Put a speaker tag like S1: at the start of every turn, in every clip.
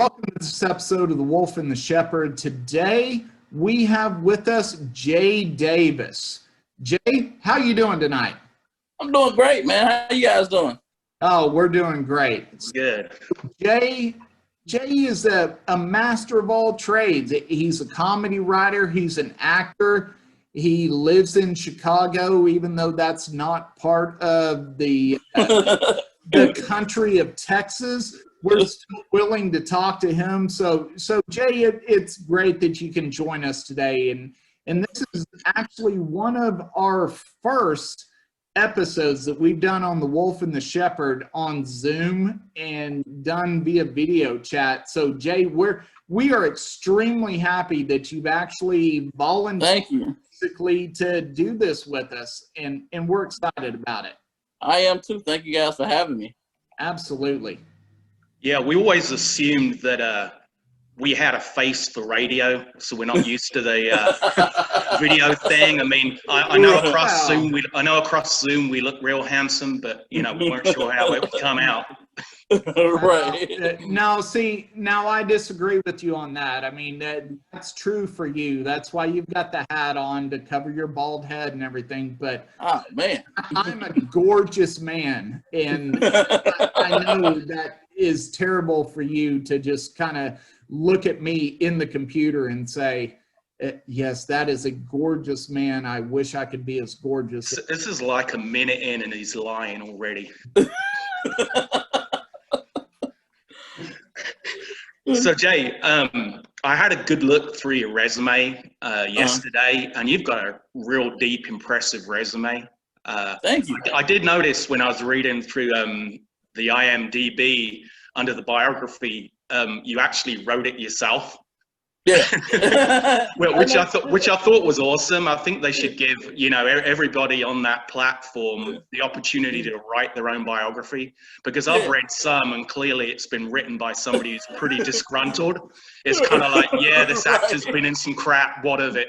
S1: welcome to this episode of The Wolf and the Shepherd. Today, we have with us Jay Davis. Jay, how you doing tonight?
S2: I'm doing great, man. How you guys doing?
S1: Oh, we're doing great.
S2: Good.
S1: Jay is a master of all trades. He's a comedy writer. He's an actor. He lives in Chicago, even though that's not part of the country of Texas. We're still willing to talk to him. So Jay, it's great that you can join us today. And this is actually one of our first episodes that we've done on The Wolf and the Shepherd on Zoom and done via video chat. So Jay, we are extremely happy that you've actually volunteered basically to do this with us, and we're excited about it.
S2: I am too. Thank you guys for having me.
S1: Absolutely.
S3: Yeah, we always assumed that we had a face for radio, so we're not used to the video thing. I mean, I know across Zoom we look real handsome, but we weren't sure how it would come out.
S2: Right.
S1: Now I disagree with you on that. I mean, that's true for you. That's why you've got the hat on to cover your bald head and everything. But
S2: oh man,
S1: I'm a gorgeous man, and I know that is terrible for you to just kind of look at me in the computer and say, yes, that is a gorgeous man. I wish I could be as gorgeous.
S3: This is like a minute in and he's lying already. So Jay, I had a good look through your resume yesterday, and you've got a real deep, impressive resume.
S2: Thank you.
S3: I did notice when I was reading through the IMDb under the biography, you actually wrote it yourself.
S2: Yeah.
S3: which I thought was awesome. I think they should give everybody on that platform the opportunity to write their own biography, because I've read some and clearly it's been written by somebody who's pretty disgruntled. It's kind of like, yeah, this actor's been in some crap. What of it?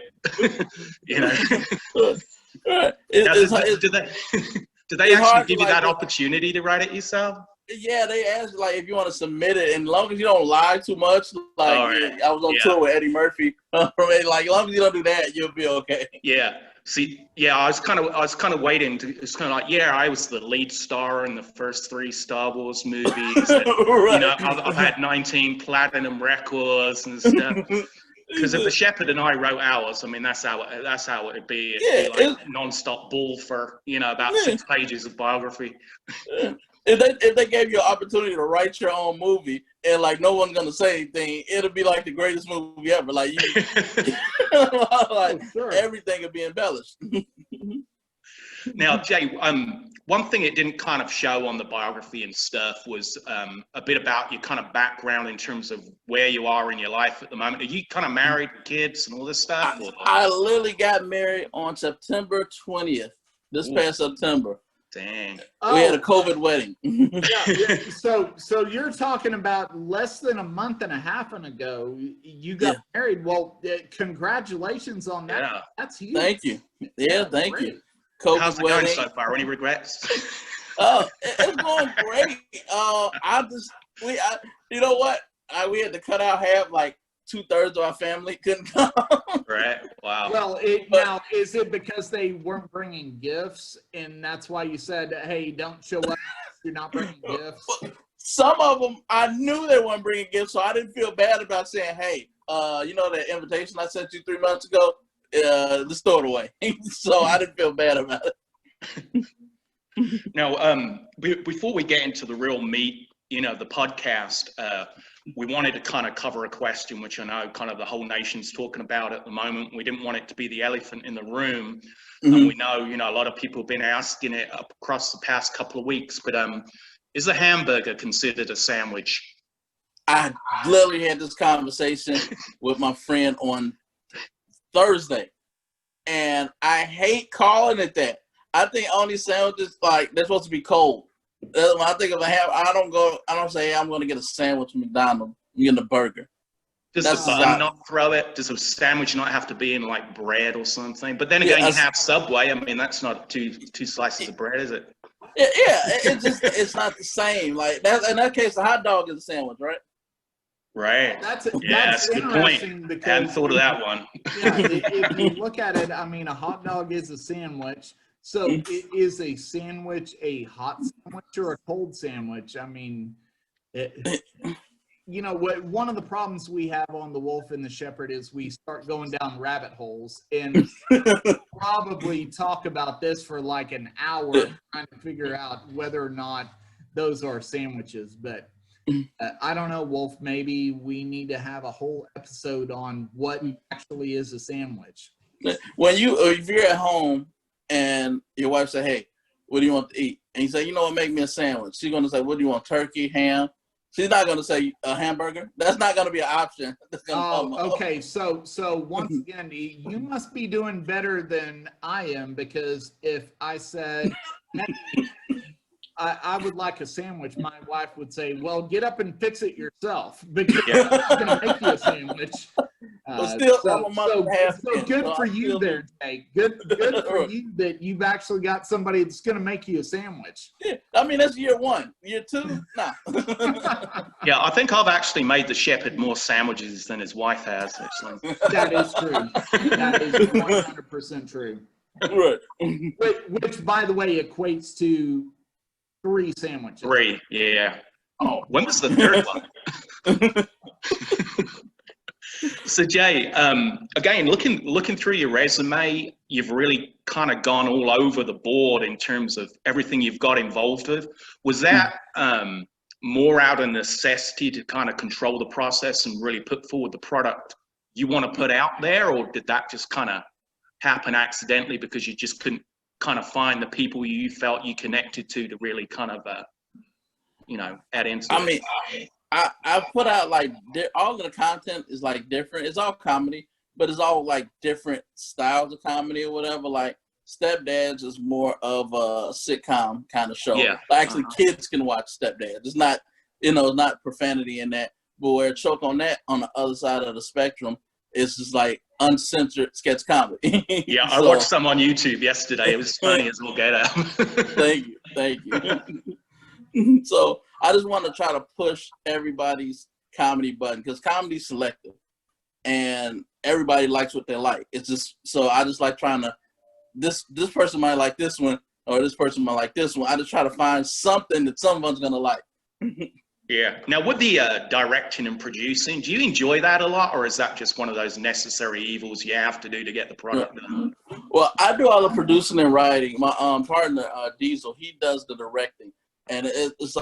S3: Did they actually give you that opportunity to write it yourself?
S2: Yeah, they asked if you want to submit it, and as long as you don't lie too much, I was on tour with Eddie Murphy. As long as you don't do that, you'll be okay.
S3: Yeah. See, yeah, I was kind of waiting to. It's kind of like, yeah, I was the lead star in the first 3 Star Wars movies. And,
S2: right.
S3: I've had 19 platinum records and stuff. Because if the Shepherd and I wrote ours, I mean, that's how it'd be. It'd be like non-stop bull for about 6 pages of biography.
S2: Yeah. If they gave you an opportunity to write your own movie and no one's gonna say anything, it'll be like the greatest movie ever.
S1: Sure.
S2: Everything will be embellished.
S3: Now, Jay, one thing it didn't kind of show on the biography and stuff was a bit about your kind of background in terms of where you are in your life at the moment. Are you kind of married with kids and all this stuff?
S2: I literally got married on September 20th, this past September.
S3: Dang.
S2: We had a COVID wedding.
S1: Yeah. So you're talking about less than a month and a half ago, you got married. Well, congratulations on that. Yeah. That's huge.
S2: Thank you. Yeah, thank you. COVID
S3: How's it
S2: wedding.
S3: going so far? Any regrets?
S2: It's going great. You know what? We had to cut out half, 2/3 of our family couldn't come.
S3: Right. Wow.
S1: Well, now, is it because they weren't bringing gifts, and that's why you said, hey, don't show up if you're not bringing gifts?
S2: Some of them, I knew they weren't bringing gifts, so I didn't feel bad about saying, hey, that invitation I sent you 3 months ago, just throw it away. So I didn't feel bad about it.
S3: Now, before we get into the real meat, the podcast, we wanted to kind of cover a question which I know kind of the whole nation's talking about at the moment. We didn't want it to be the elephant in the room.
S2: Mm-hmm.
S3: And we know, a lot of people have been asking it across the past couple of weeks, but is a hamburger considered a sandwich?
S2: I literally had this conversation with my friend on Thursday, and I hate calling it that. I think only sandwiches, they're supposed to be cold. When I think of a ham, I don't say, hey, I'm going to get a sandwich from McDonald's. I'm getting a burger.
S3: Does the bun not throw it? Does a sandwich not have to be in bread or something? But then again, you have Subway. I mean, that's not two slices of bread, is it?
S2: Yeah, it's not the same. In that case, a hot dog is a sandwich, right?
S3: Right.
S1: That's
S3: Yes, good point.
S1: interesting
S3: Hadn't
S1: because
S3: thought of that one.
S1: yeah, if you look at it, I mean, a hot dog is a sandwich. So is a sandwich a hot sandwich or a cold sandwich? I mean, you know what? One of the problems we have on The Wolf and the Shepherd is we start going down rabbit holes and probably talk about this for like an hour trying to figure out whether or not those are sandwiches. But I don't know, Wolf. Maybe we need to have a whole episode on what actually is a sandwich.
S2: When if you're at home and your wife say, "Hey, what do you want to eat?" and you say, "You know what, make me a sandwich," she's gonna say, "What do you want? Turkey, ham?" She's not gonna say a hamburger. That's not gonna be an option.
S1: Oh, okay. So once again, you must be doing better than I am, because if I said, "Hey, I would like a sandwich," my wife would say, "Well, get up and fix it yourself, because I'm not going to make you a sandwich."
S2: But still, I'm a month
S1: so
S2: and a half in,
S1: good
S2: so
S1: for
S2: I
S1: you
S2: still-
S1: there, Jay. Good for you that you've actually got somebody that's going to make you a sandwich.
S2: Yeah, I mean that's year one. Year two, nah.
S3: Yeah, I think I've actually made the shepherd more sandwiches than his wife has, actually.
S1: That is true. That is 100% true.
S2: Right.
S1: Which, by the way, equates to 3 sandwiches.
S3: 3, yeah. Oh, when was the third one? So Jay, again, looking through your resume, you've really kind of gone all over the board in terms of everything you've got involved with. Was that more out of necessity to kind of control the process and really put forward the product you want to put out there, or did that just kind of happen accidentally because you just couldn't kind of find the people you felt you connected to really kind of, add into it?
S2: I mean, I put out like all of the content is like different. It's all comedy, but it's all like different styles of comedy or whatever. Like Stepdads is more of a sitcom kind of show.
S3: Yeah.
S2: Actually, kids can watch Stepdads. It's not, it's not profanity in that. But where Choke on That on the other side of the spectrum, it's just like uncensored sketch comedy.
S3: Yeah, I watched some on YouTube yesterday. It was funny as all get out.
S2: Thank you. So I just want to try to push everybody's comedy button, because comedy's selective and everybody likes what they like. It's just, so I just like trying to, this person might like this one, or this person might like this one. I just try to find something that someone's going to like.
S3: Yeah. Now, with the directing and producing, do you enjoy that a lot, or is that just one of those necessary evils you have to do to get the product done?
S2: Well, I do all the producing and writing. My partner, Diesel, he does the directing. And it's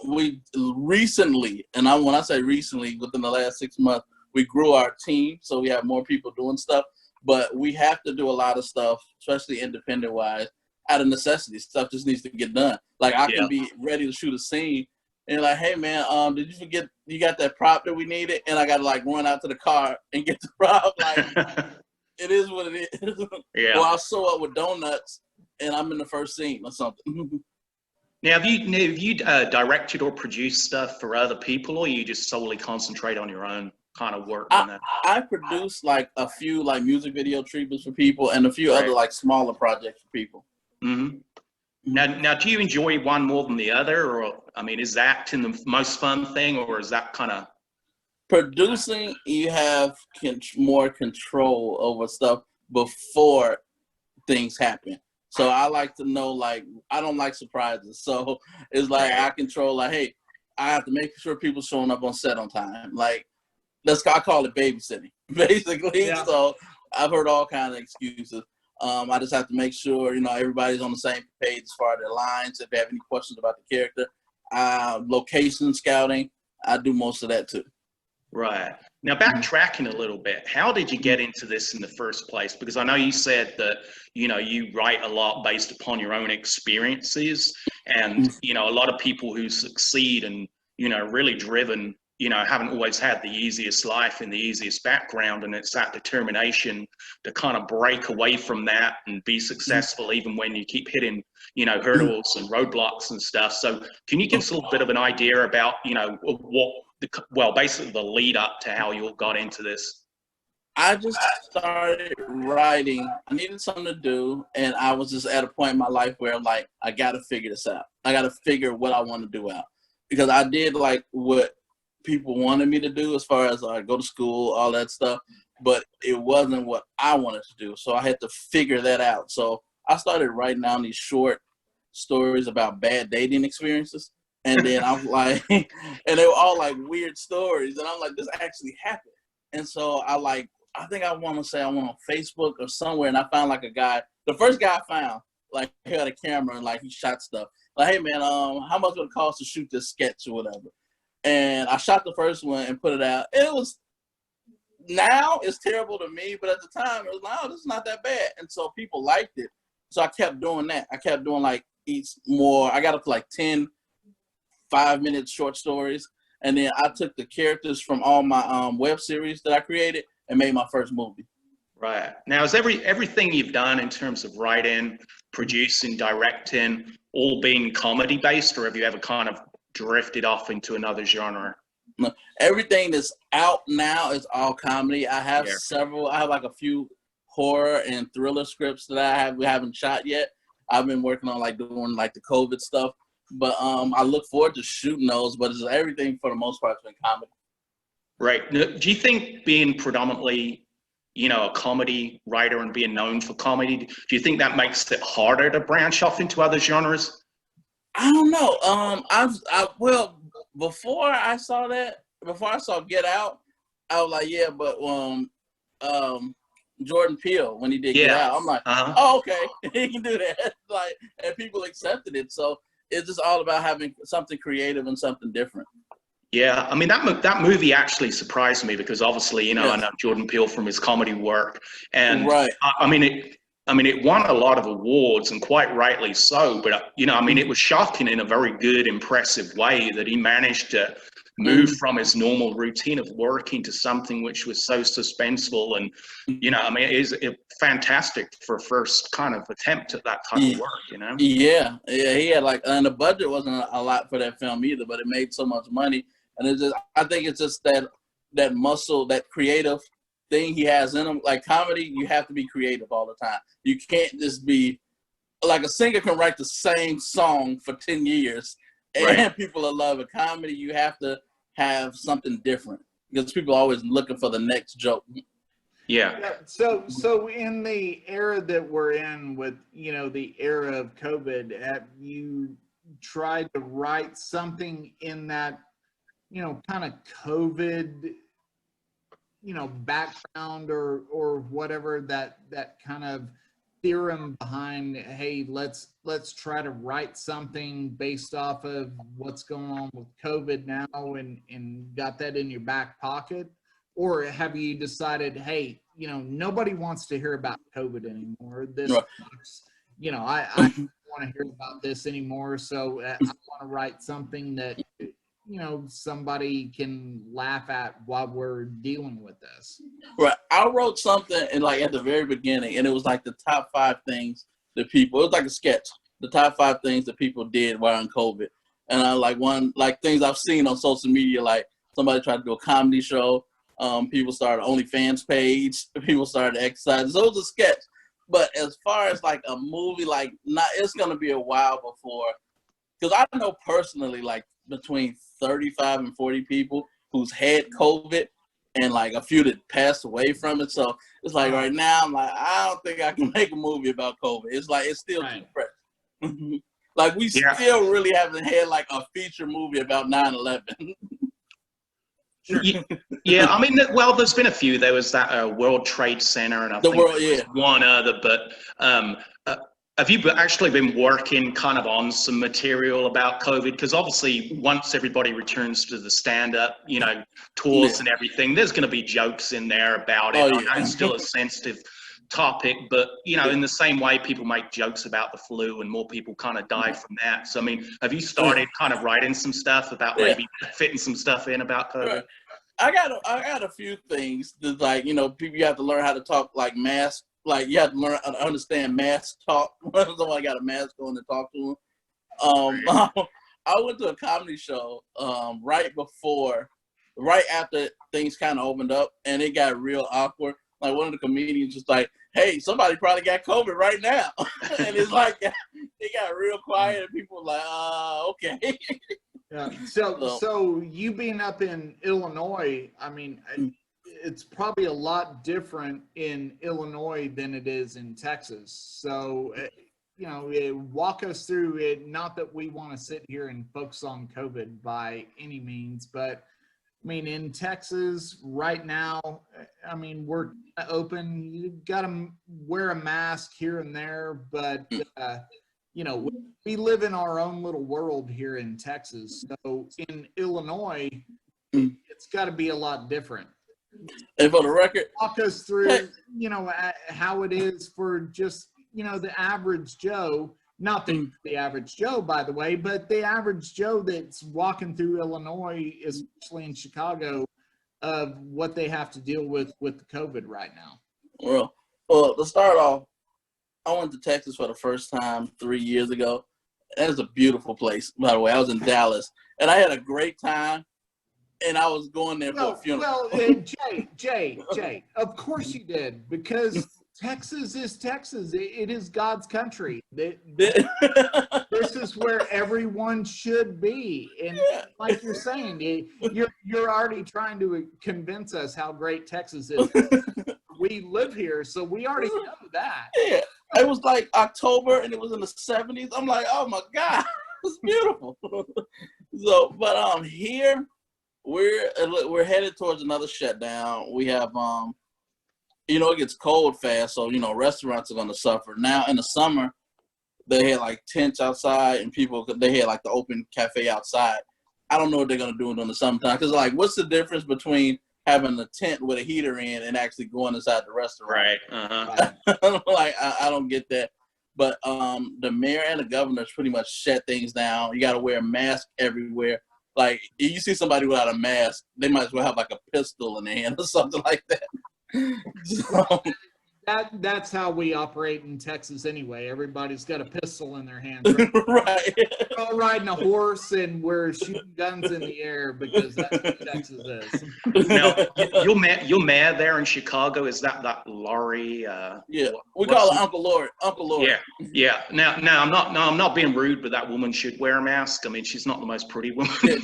S2: we recently, and when I say recently, within the last 6 months, we grew our team, so we have more people doing stuff. But we have to do a lot of stuff, especially independent wise, out of necessity. Stuff just needs to get done. Like I can be ready to shoot a scene, and like, hey man, did you forget you got that prop that we needed? And I got to like run out to the car and get the prop. Like it is what it is.
S3: Yeah.
S2: Or I'll sew up with donuts, and I'm in the first scene or something.
S3: Now, have you directed or produced stuff for other people, or you just solely concentrate on your own kind of work on that?
S2: I produce like a few like music video treatments for people and a few other like smaller projects for people.
S3: Mm-hmm. Now, do you enjoy one more than the other, or I mean, is acting the most fun thing, or is that kind of
S2: producing? You have more control over stuff before things happen. So I like to know, like, I don't like surprises. So it's like I control, like, hey, I have to make sure people showing up on set on time. Like, I call it babysitting, basically. Yeah. So I've heard all kinds of excuses. I just have to make sure, everybody's on the same page as far as their lines. If they have any questions about the character, location scouting, I do most of that too.
S3: Right. Now, backtracking a little bit, how did you get into this in the first place? Because I know you said that, you write a lot based upon your own experiences, and, a lot of people who succeed and, really driven, haven't always had the easiest life and the easiest background. And it's that determination to kind of break away from that and be successful, even when you keep hitting, hurdles and roadblocks and stuff. So can you give us a little bit of an idea about, basically the lead up to how you all got into this?
S2: I just started writing. I needed something to do, and I was just at a point in my life where I'm like, I got to figure this out. I got to figure what I want to do out, because I did like what people wanted me to do as far as go to school, all that stuff, but it wasn't what I wanted to do. So I had to figure that out. So I started writing down these short stories about bad dating experiences. And then I'm like, and they were all like weird stories. And I'm like, this actually happened. And so I think I want to say I went on Facebook or somewhere, and I found like a guy, the first guy I found, like he had a camera and like he shot stuff. Like, hey man, how much would it cost to shoot this sketch or whatever? And I shot the first one and put it out. Now it's terrible to me, but at the time it was like, oh, this is not that bad. And so people liked it. So I kept doing that. I kept doing like I got up to like 10 5-minute short stories. And then I took the characters from all my web series that I created and made my first movie.
S3: Right. Now, is everything you've done in terms of writing, producing, directing, all been comedy based, or have you ever kind of drifted off into another genre?
S2: No, everything that's out now is all comedy. I have I have like a few horror and thriller scripts that we haven't shot yet. I've been working on like doing like the COVID stuff, but I look forward to shooting those, but it's everything for the most part has been comedy.
S3: Right. Do you think being predominantly, a comedy writer and being known for comedy, do you think that makes it harder to branch off into other genres?
S2: I don't know. Well, before I saw Get Out, I was like, yeah, but Jordan Peele, when he did Get Out, I'm like, oh, okay, he can do that. Like, and people accepted it. So it's just all about having something creative and something different.
S3: Yeah, I mean that movie actually surprised me because obviously, I know Jordan Peele from his comedy work, and
S2: right.
S3: I mean it won a lot of awards and quite rightly so. But it was shocking in a very good, impressive way that he managed to move from his normal routine of work into something which was so suspenseful, and it is fantastic for a first kind of attempt at that type of work.
S2: Yeah, he had and the budget wasn't a lot for that film either, but it made so much money. And I think it's just that muscle, that creative thing he has in him. Like comedy, you have to be creative all the time. You can't just be like a singer can write the same song for 10 years and people will love it. Comedy, you have to have something different because people are always looking for the next joke.
S1: Yeah. So in the era that we're in with, the era of COVID, have you tried to write something in that, kind of COVID, background or whatever, that kind of theorem behind, hey, let's try to write something based off of what's going on with COVID now and got that in your back pocket? Or have you decided, hey, nobody wants to hear about COVID anymore. This, I don't want to hear about this anymore. So I want to write something that, somebody can laugh at while we're dealing with this.
S2: Right. I wrote something at the very beginning, and it was like the top 5 things that people, it was like a sketch, the top 5 things that people did while in COVID. And I things I've seen on social media, like somebody tried to do a comedy show. People started an OnlyFans page. People started exercising. So it was a sketch. But as far as like a movie, it's going to be a while before, because I know personally, between 35 and 40 people who's had COVID and a few that passed away from it. So it's right now, I'm I don't think I can make a movie about COVID. It's it's still too fresh. We still really haven't had a feature movie about 9/11.
S3: Sure. Yeah, I mean, well, there's been a few. There was that World Trade Center, and I think one other. But have you actually been working kind of on some material about COVID? Because obviously, once everybody returns to the stand-up, tours and everything, there's going to be jokes in there about it. I know it's still a sensitive topic, but in the same way, people make jokes about the flu, and more people kind of die from that. So, I mean, have you started kind of writing some stuff about maybe fitting some stuff in about COVID?
S2: Right. I got a few things that people, you have to learn how to talk mask. You have to learn how to understand mask talk. Someone got a mask on to talk to them. I went to a comedy show right after things kind of opened up, and it got real awkward. One of the comedians was like, hey, somebody probably got COVID right now. And it's it got real quiet, and people were like, okay.
S1: So you being up in Illinois, I mean, it's probably a lot different in Illinois than it is in Texas. So, walk us through it. Not that we want to sit here and focus on COVID by any means, but I mean, in Texas right now, I mean, we're open. You got to wear a mask here and there, but we live in our own little world here in Texas. So in Illinois, it's got to be a lot different.
S2: And for the record,
S1: walk us through, how it is for just, the average Joe, not the average Joe, by the way, but the average Joe that's walking through Illinois, especially in Chicago, of what they have to deal with the COVID right now.
S2: Well, to start off, I went to Texas for the first time 3 years ago. That is a beautiful place, by the way. I was in Dallas, and I had a great time. And I was going there for a funeral.
S1: Well, Jay, of course you did, because Texas is Texas. It is God's country. This is where everyone should be. And like you're saying, you're already trying to convince us how great Texas is. We live here, so we already know that.
S2: Yeah, it was like October, and it was in the 70s. I'm like, oh my God, it's beautiful. So, but here, we're headed towards another shutdown. We have it gets cold fast, so restaurants are gonna suffer. Now in the summer, they had like tents outside, and they had like the open cafe outside. I don't know what they're gonna do in the summertime, because like, what's the difference between having a tent with a heater in and actually going inside the restaurant?
S3: Right.
S2: Like I don't get that. But the mayor and the governors pretty much shut things down. You got to wear a mask everywhere. Like, if you see somebody without a mask, they might as well have like a pistol in their hand or something like that. So,
S1: that's how we operate in Texas anyway. Everybody's got a pistol in their hand.
S2: Right.
S1: We're all riding a horse and we're shooting guns in the air because that's what Texas is.
S3: Now, your mayor there in Chicago, is that Lori?
S2: Yeah, we call her Uncle Lori. Uncle Lori.
S3: Yeah. Now, I'm not being rude, but that woman should wear a mask. I mean, she's not the most pretty woman.
S2: She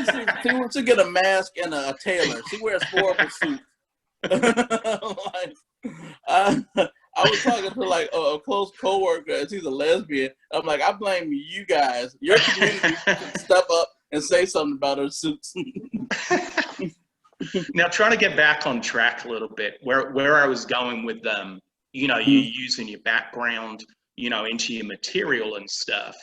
S2: should get a mask and a tailor. She wears horrible suits. I was talking to like a close coworker, and she's a lesbian. I'm like, I blame you guys. Your community should step up and say something about her suits.
S3: Now, trying to get back on track a little bit, where I was going with you using your background, into your material and stuff.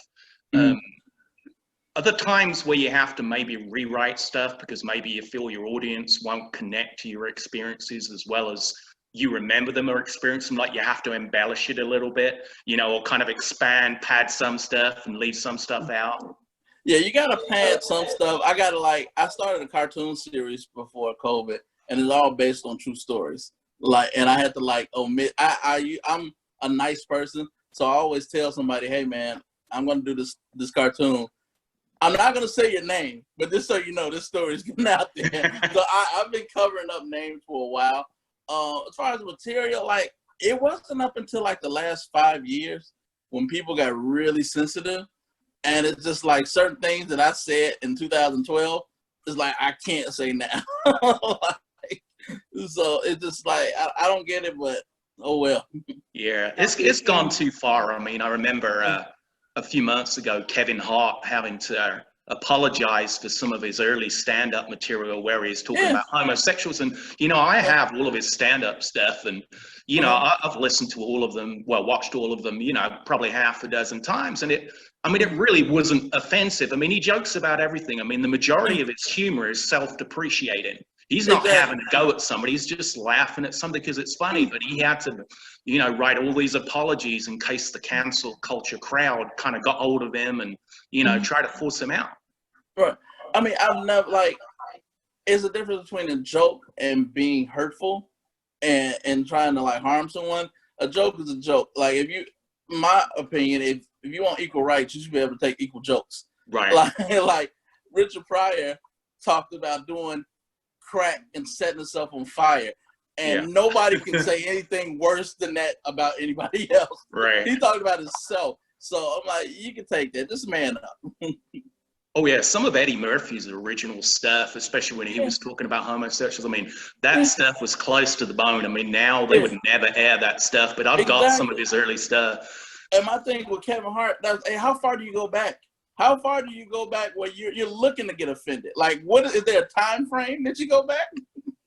S3: Are there times where you have to maybe rewrite stuff because maybe you feel your audience won't connect to your experiences as well as you remember them or experience them? Like you have to embellish it a little bit, or kind of pad some stuff and leave some stuff out?
S2: Yeah, you gotta pad some stuff. I started a cartoon series before COVID, and it's all based on true stories. And I had to omit. I'm a nice person, so I always tell somebody, hey man, I'm gonna do this cartoon. I'm not going to say your name, but just so you know, this story is getting out there. So I've been covering up names for a while. As far as material, it wasn't up until the last 5 years when people got really sensitive. And it's just certain things that I said in 2012 is I can't say now. So it's just I don't get it, but oh well.
S3: Yeah, it's gone too far. I mean, I remember a few months ago, Kevin Hart having to apologize for some of his early stand-up material where he's talking about homosexuals. And, I have all of his stand-up stuff, and, I've listened to all of them, watched all of them, probably half a dozen times. And it really wasn't offensive. I mean, he jokes about everything. I mean, the majority of his humor is self-depreciating. He's not having a go at somebody. He's just laughing at something because it's funny. But he had to, write all these apologies in case the cancel culture crowd kind of got hold of him and, try to force him out.
S2: Right. I mean, I've never it's a difference between a joke and being hurtful and trying to harm someone. A joke is a joke. My opinion, if you want equal rights, you should be able to take equal jokes.
S3: Right.
S2: Like Richard Pryor talked about doing crack and setting himself on fire, and nobody can say anything worse than that about anybody else.
S3: Right.
S2: He talked about himself, so I'm like, you can take that. Just man up.
S3: Oh yeah, some of Eddie Murphy's original stuff, especially when he was talking about homosexuals. I mean, that stuff was close to the bone. I mean, now they would never air that stuff, but I've got some of his early stuff.
S2: And my thing with Kevin Hart, hey, how far do you go back? How far do you go back where you're looking to get offended? Like, what is there a time frame that you go back?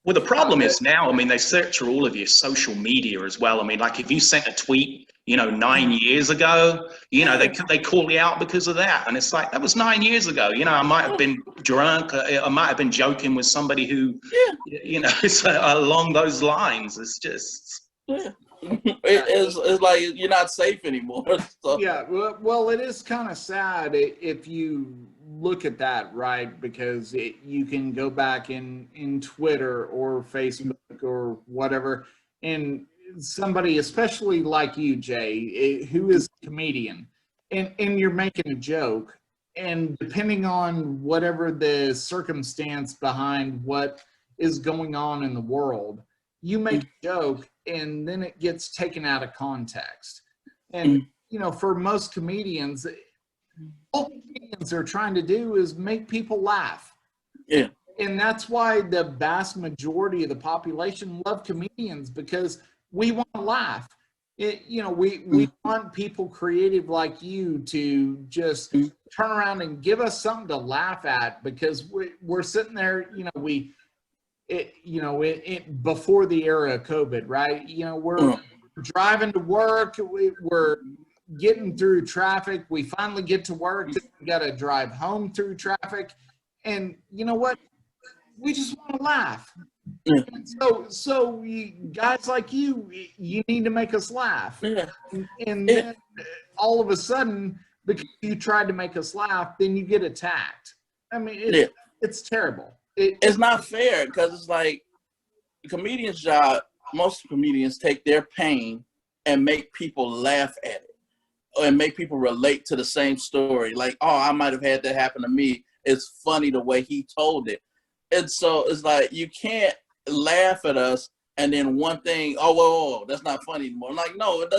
S3: Well, the problem is now, I mean, they search through all of your social media as well. I mean, like if you sent a tweet, 9 years ago, they call you out because of that. And it's like, that was 9 years ago. I might have been drunk. I might have been joking with somebody who, it's along those lines. It's just.
S2: Yeah. It's like you're not safe anymore. So.
S1: Yeah, well, it is kind of sad if you look at that, right? Because you can go back in Twitter or Facebook or whatever, and somebody, especially like you, Jay, who is a comedian, and you're making a joke, and depending on whatever the circumstance behind what is going on in the world, you make a joke and then it gets taken out of context. And, for most comedians, all comedians are trying to do is make people laugh.
S2: Yeah.
S1: And that's why the vast majority of the population love comedians, because we want to laugh. We want people creative like you to just turn around and give us something to laugh at, because we're sitting there, before the era of COVID, right? We're driving to work, we're getting through traffic. We finally get to work. We got to drive home through traffic. And you know what? We just want to laugh. And so guys like you need to make us laugh. And then all of a sudden, because you tried to make us laugh, then you get attacked. I mean, it's terrible.
S2: It's not fair, because it's like the comedian's job. Most comedians take their pain and make people laugh at it, and make people relate to the same story. Like, oh, I might have had that happen to me. It's funny the way he told it. And so it's like, you can't laugh at us and then one thing, oh, whoa, that's not funny anymore. I'm like, no, it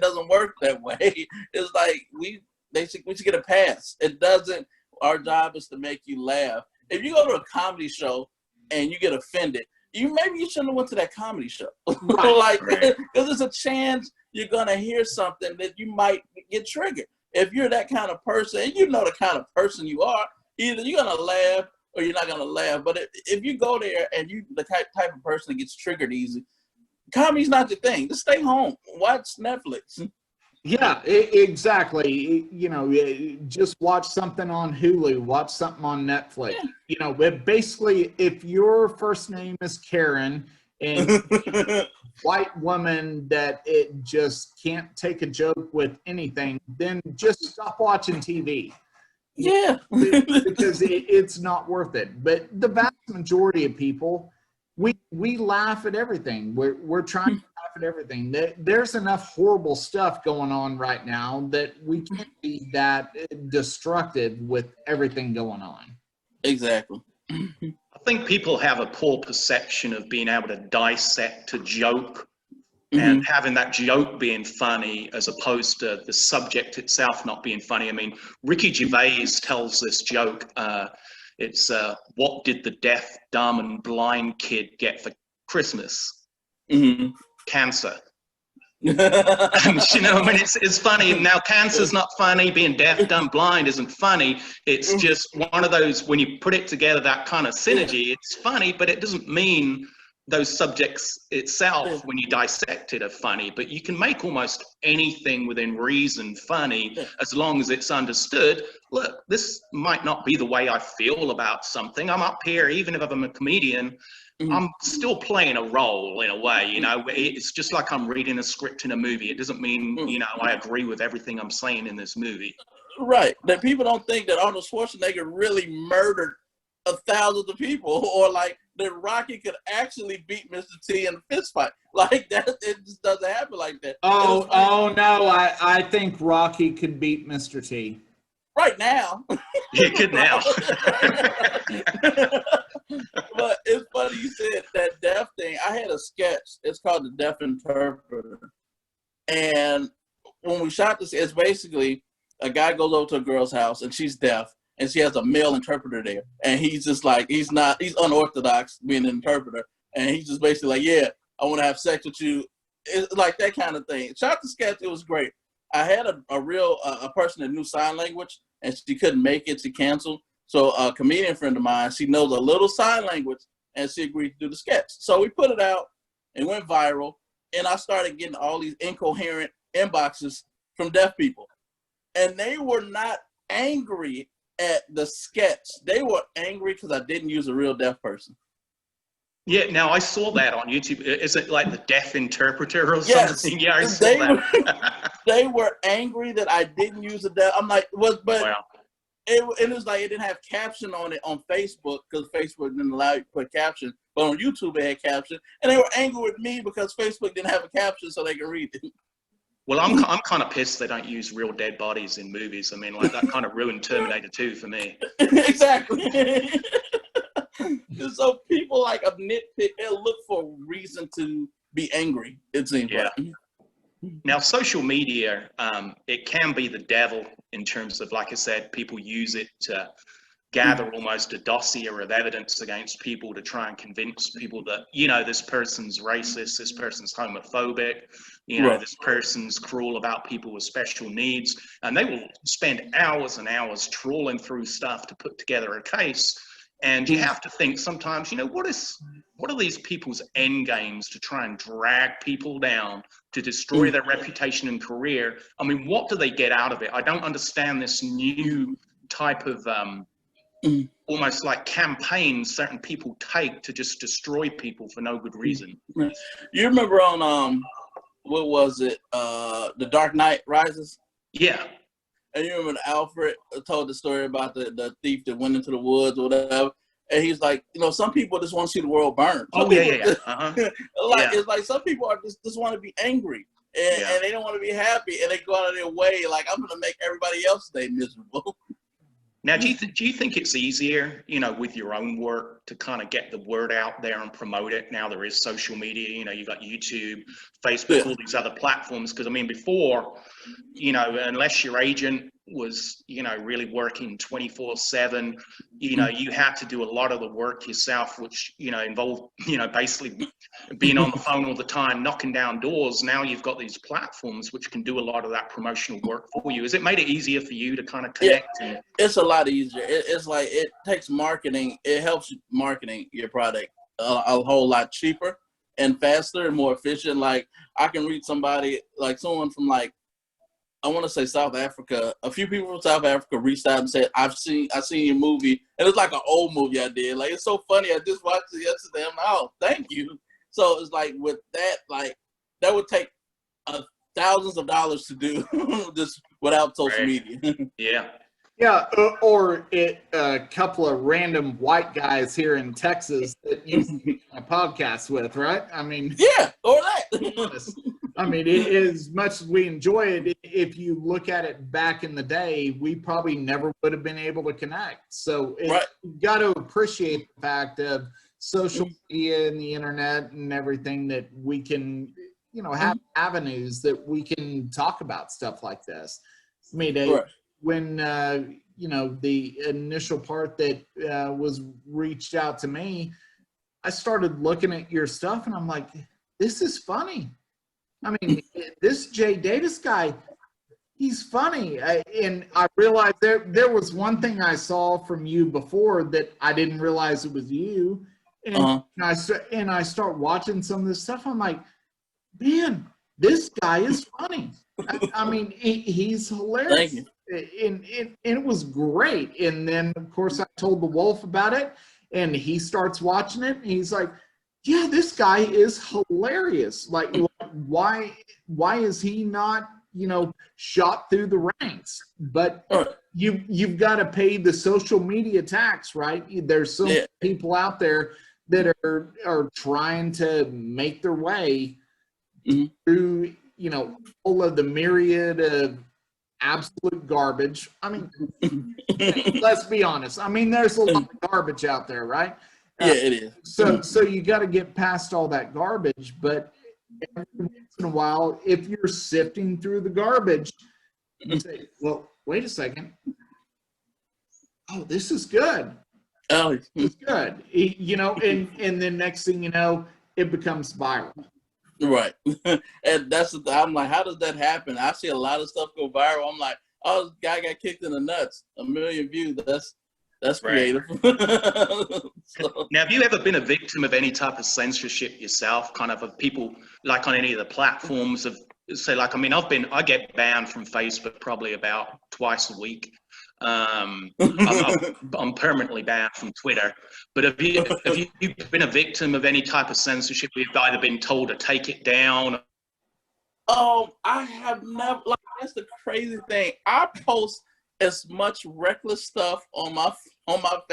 S2: doesn't work that way. It's like we should get a pass. It doesn't. Our job is to make you laugh. If you go to a comedy show and you get offended, maybe you shouldn't have went to that comedy show. Because there's a chance you're gonna hear something that you might get triggered. If you're that kind of person, and you know the kind of person you are, either you're gonna laugh or you're not gonna laugh. But if you go there and you the type of person that gets triggered easy, comedy's not your thing. Just stay home, watch Netflix.
S1: Yeah, exactly. Just watch something on Hulu, watch something on Netflix. But basically, if your first name is Karen and white woman that it just can't take a joke with anything, then just stop watching TV.
S2: Yeah.
S1: Because it's not worth it. But the vast majority of people, we laugh at everything. We're trying to laugh at everything. There's enough horrible stuff going on right now that we can't be that destructive with everything going on.
S2: Exactly.
S3: I think people have a poor perception of being able to dissect a joke and having that joke being funny as opposed to the subject itself not being funny. I mean, Ricky Gervais tells this joke. It's what did the deaf, dumb, and blind kid get for Christmas? Cancer. And, it's funny. Now, cancer's not funny. Being deaf, dumb, blind isn't funny. It's just one of those, when you put it together, that kind of synergy, it's funny, but it doesn't mean those subjects itself, when you dissect it, are funny. But you can make almost anything within reason funny as long as it's understood. Look, this might not be the way I feel about something. I'm up here, even if I'm a comedian, I'm still playing a role in a way, It's just like I'm reading a script in a movie. It doesn't mean, I agree with everything I'm saying in this movie.
S2: Right. That people don't think that Arnold Schwarzenegger really murdered thousands of people, or like that Rocky could actually beat Mr. T in a fist fight. Like that, it just doesn't happen like that.
S1: Oh no, I think Rocky could beat Mr. T.
S2: Right now.
S3: He could now.
S2: But it's funny you said that deaf thing. I had a sketch. It's called The Deaf Interpreter. And when we shot this, it's basically a guy goes over to a girl's house and she's deaf. and she has a male interpreter there, and he's just like he's unorthodox being an interpreter, and he's just basically like, yeah, I want to have sex with you. It's like that kind of thing. Shout out to Sketch, it was great. I had a person that knew sign language, and she couldn't make it. She canceled. So a comedian friend of mine, she knows a little sign language, and she agreed to do the sketch. So we put it out, and went viral, and I started getting all these incoherent inboxes from deaf people. And they were not angry at the sketch. They were angry because I didn't use a real deaf person.
S3: Yeah, now I saw that on YouTube. Is it like the deaf interpreter or
S2: Yes,
S3: something? Yeah, I saw that.
S2: They were angry that I didn't use a deaf. I'm like, but
S3: Wow.
S2: it was like it didn't have caption on it on Facebook because Facebook didn't allow you to put caption. But on YouTube, it had caption. And they were angry with me because Facebook didn't have a caption so they could read it.
S3: Well, I'm kind of pissed they don't use real dead bodies in movies. I mean, like that kind of ruined Terminator 2 for me.
S2: Exactly. So people like a nitpick, they'll look for a reason to be angry, it seems
S3: Yeah.
S2: like.
S3: Now, social media, it can be the devil in terms of, like I said, people use it to gather almost a dossier of evidence against people to try and convince people that, you know, this person's racist, this person's homophobic, you know,
S2: Right.
S3: this person's cruel about people with special needs. And they will spend hours and hours trawling through stuff to put together a case. And you have to think sometimes, you know, what are these people's end games to try and drag people down, to destroy their reputation and career? I mean, what do they get out of it? I don't understand this new type of almost like campaign certain people take to just destroy people for no good reason.
S2: You remember on what was it? The Dark Knight Rises?
S3: Yeah.
S2: And you remember Alfred told the story about the thief that went into the woods or whatever. And he's like, you know, some people just want to see the world burn.
S3: Oh, yeah. Uh-huh.
S2: Like, it's like some people are just want to be angry and they don't want to be happy, and they go out of their way like, I'm going to make everybody else stay miserable.
S3: Now, do you think it's easier, you know, with your own work to kind of get the word out there and promote it? Now there is social media, you know, you've got YouTube, Facebook, all these other platforms. Because I mean, before, you know, unless your agent was, you know, really working 24/7, you know, you had to do a lot of the work yourself, which, you know, involved, you know, basically being on the phone all the time, knocking down doors. Now you've got these platforms which can do a lot of that promotional work for you. Has it made it easier for you to kind of connect?
S2: Yeah, it's a lot easier. It's like it takes marketing. It helps marketing your product a whole lot cheaper and faster and more efficient. Like I can reach somebody, like someone from like, I want to say South Africa. A few people from South Africa reached out and said, I seen your movie. And it's like an old movie I did. Like, it's so funny. I just watched it yesterday. I'm like, oh, thank you. So it's like with that, like that would take thousands of dollars to do just without social media.
S3: Yeah.
S1: Yeah, or a couple of random white guys here in Texas that you do a podcast with, right? I mean,
S2: yeah, or that.
S1: I mean, as much as we enjoy it, if you look at it back in the day, we probably never would have been able to connect. So you've got to appreciate the fact of social media and the internet and everything that we can, you know, have avenues that we can talk about stuff like this. I mean, when, you know, the initial part that was reached out to me, I started looking at your stuff and I'm like, this is funny. I mean, this Jay Davis guy, he's funny. And I realized there was one thing I saw from you before that I didn't realize it was you. And, I start watching some of this stuff. I'm like, man, this guy is funny. I mean, he's hilarious.
S2: Thank you.
S1: And it was great. And then, of course, I told the Wolf about it, and he starts watching it, and he's like, yeah, this guy is hilarious. Like, why is he not, you know, shot through the ranks? But you've got to pay the social media tax, right? There's some people out there that are trying to make their way through, you know, all of the myriad of absolute garbage. I mean, let's be honest. I mean, there's a lot of garbage out there, right?
S2: Yeah, it is.
S1: So you got to get past all that garbage. But every once in a while, if you're sifting through the garbage, you say, well, wait a second. oh, this is good.
S2: Oh,
S1: It's good. And then next thing you know, it becomes viral.
S2: right. And that's the I'm like, how does that happen? I see a lot of stuff go viral. I'm like, oh, this guy got kicked in the nuts. 1 million views. That's creative. So,
S3: Now, have you ever been a victim of any type of censorship yourself, kind of people like on any of the platforms of, say, like, I mean, I get banned from Facebook probably about twice a week. I'm permanently banned from Twitter. But have you been a victim of any type of censorship? You've either been told to take it down.
S2: I have never. Like, that's the crazy thing. I post as much reckless stuff on my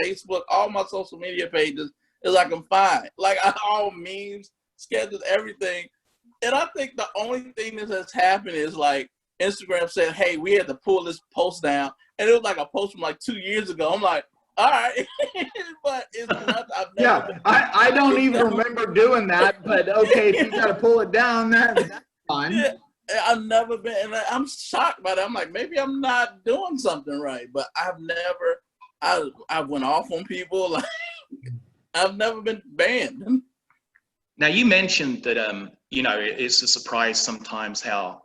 S2: Facebook, all my social media pages as I can find. Like all memes, sketches, everything. And I think the only thing that has happened is like Instagram said, "Hey, we had to pull this post down," and it was like a post from like 2 years ago. I'm like, all right, but it's not. I've never
S1: Yeah, I don't even remember doing that, but okay, if you got to pull it down, that's fine.
S2: Yeah, I've never been, and I'm shocked by that. I'm like, maybe I'm not doing something right, but I've never. I went off on people. Like, I've never been banned.
S3: Now, you mentioned that, it's a surprise sometimes how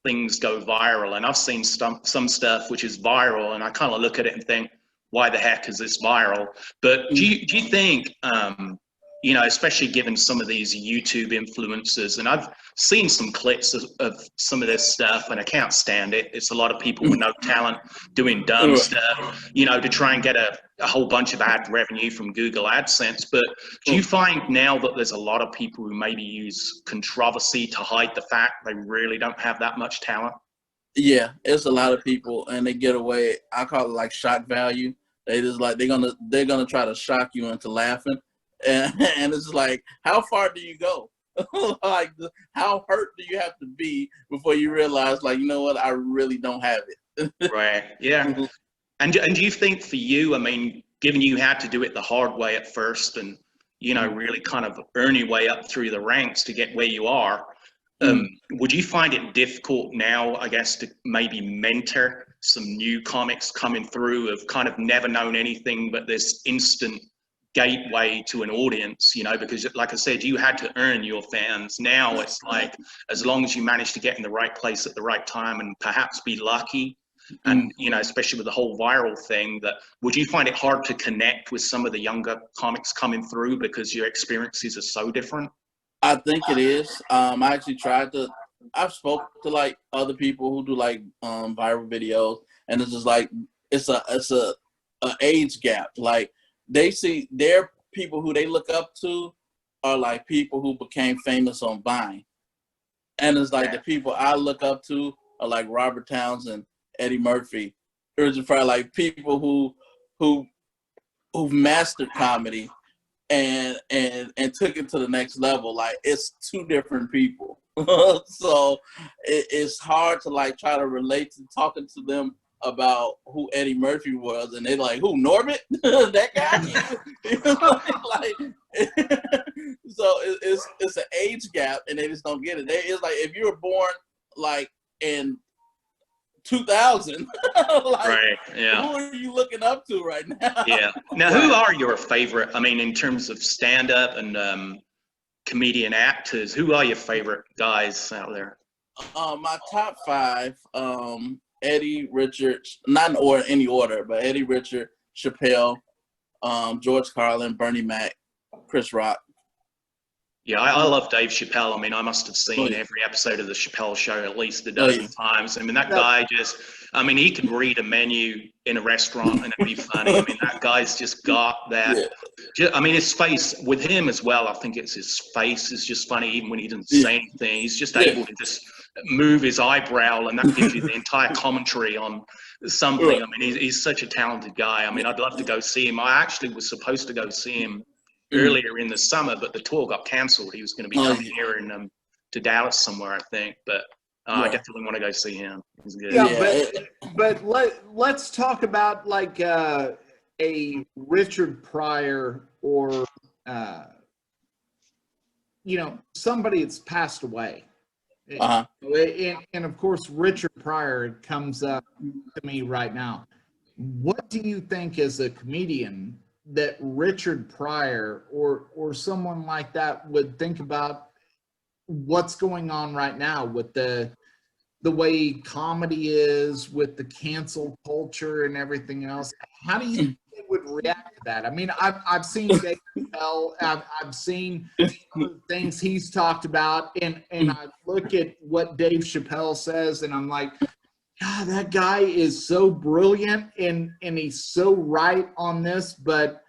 S3: things go viral. And I've seen some stuff which is viral, and I kind of look at it and think, why the heck is this viral? But do you think, especially given some of these YouTube influencers, and I've seen some clips of some of this stuff, and I can't stand it. It's a lot of people with no talent doing dumb stuff, to try and get a whole bunch of ad revenue from Google AdSense. But do you find now that there's a lot of people who maybe use controversy to hide the fact they really don't have that much talent?
S2: Yeah, it's a lot of people, and they get away. I call it like shock value. They just like they're gonna try to shock you into laughing, and it's like, how far do you go? Like, how hurt do you have to be before you realize, like, you know what, I really don't have it.
S3: Right. Yeah. And do you think for you, I mean, given you had to do it the hard way at first, and really kind of earn your way up through the ranks to get where you are, would you find it difficult now, I guess, to maybe mentor some new comics coming through who've kind of never known anything but this instant gateway to an audience, because like I said, you had to earn your fans. Now it's like, as long as you manage to get in the right place at the right time and perhaps be lucky, and especially with the whole viral thing, that would you find it hard to connect with some of the younger comics coming through because your experiences are so different?
S2: I think it is. I actually I've spoken to like other people who do like viral videos, and it's just like it's a age gap. Like, they see their people who they look up to are like people who became famous on Vine, and it's like the people I look up to are like Robert Townsend, Eddie Murphy. They're just probably like people who've mastered comedy and took it to the next level. Like, it's two different people. So it's hard to like try to relate to talking to them about who Eddie Murphy was, and they're like, who, Norbit? That guy? So it's an age gap, and they just don't get it. It's like, if you were born like in 2000, like,
S3: right, yeah.
S2: Who are you looking up to right now?
S3: Yeah. Now, who are your favorite, I mean, in terms of stand-up and comedian actors, who are your favorite guys out there?
S2: My top 5, Eddie, Richard, not in any order, but Eddie, Richard, Chappelle, George Carlin, Bernie Mac, Chris Rock.
S3: Yeah, I love Dave Chappelle. I mean, I must have seen every episode of the Chappelle Show at least a dozen times. I mean, that guy he could read a menu in a restaurant and it'd be funny. I mean, that guy's just got that. Yeah. I mean, his face with him as well. I think it's his face is just funny, even when he doesn't say anything. He's just able to just move his eyebrow, and that gives you the entire commentary on something. I mean, he's such a talented guy. I mean, I'd love to go see him. I actually was supposed to go see him earlier in the summer, but the tour got cancelled. He was going to be coming here and to Dallas somewhere, I think. But I definitely want to go see him. He's good.
S1: Yeah, but let's talk about like a Richard Pryor or somebody that's passed away. And of course, Richard Pryor comes up to me right now. What do you think as a comedian that Richard Pryor or someone like that would think about what's going on right now with the way comedy is, with the cancel culture and everything else? How do you think they would react to that? I mean, I've seen Dave Chappelle, I've seen some of the things he's talked about, and I look at what Dave Chappelle says, and I'm like, God, that guy is so brilliant, and he's so right on this. But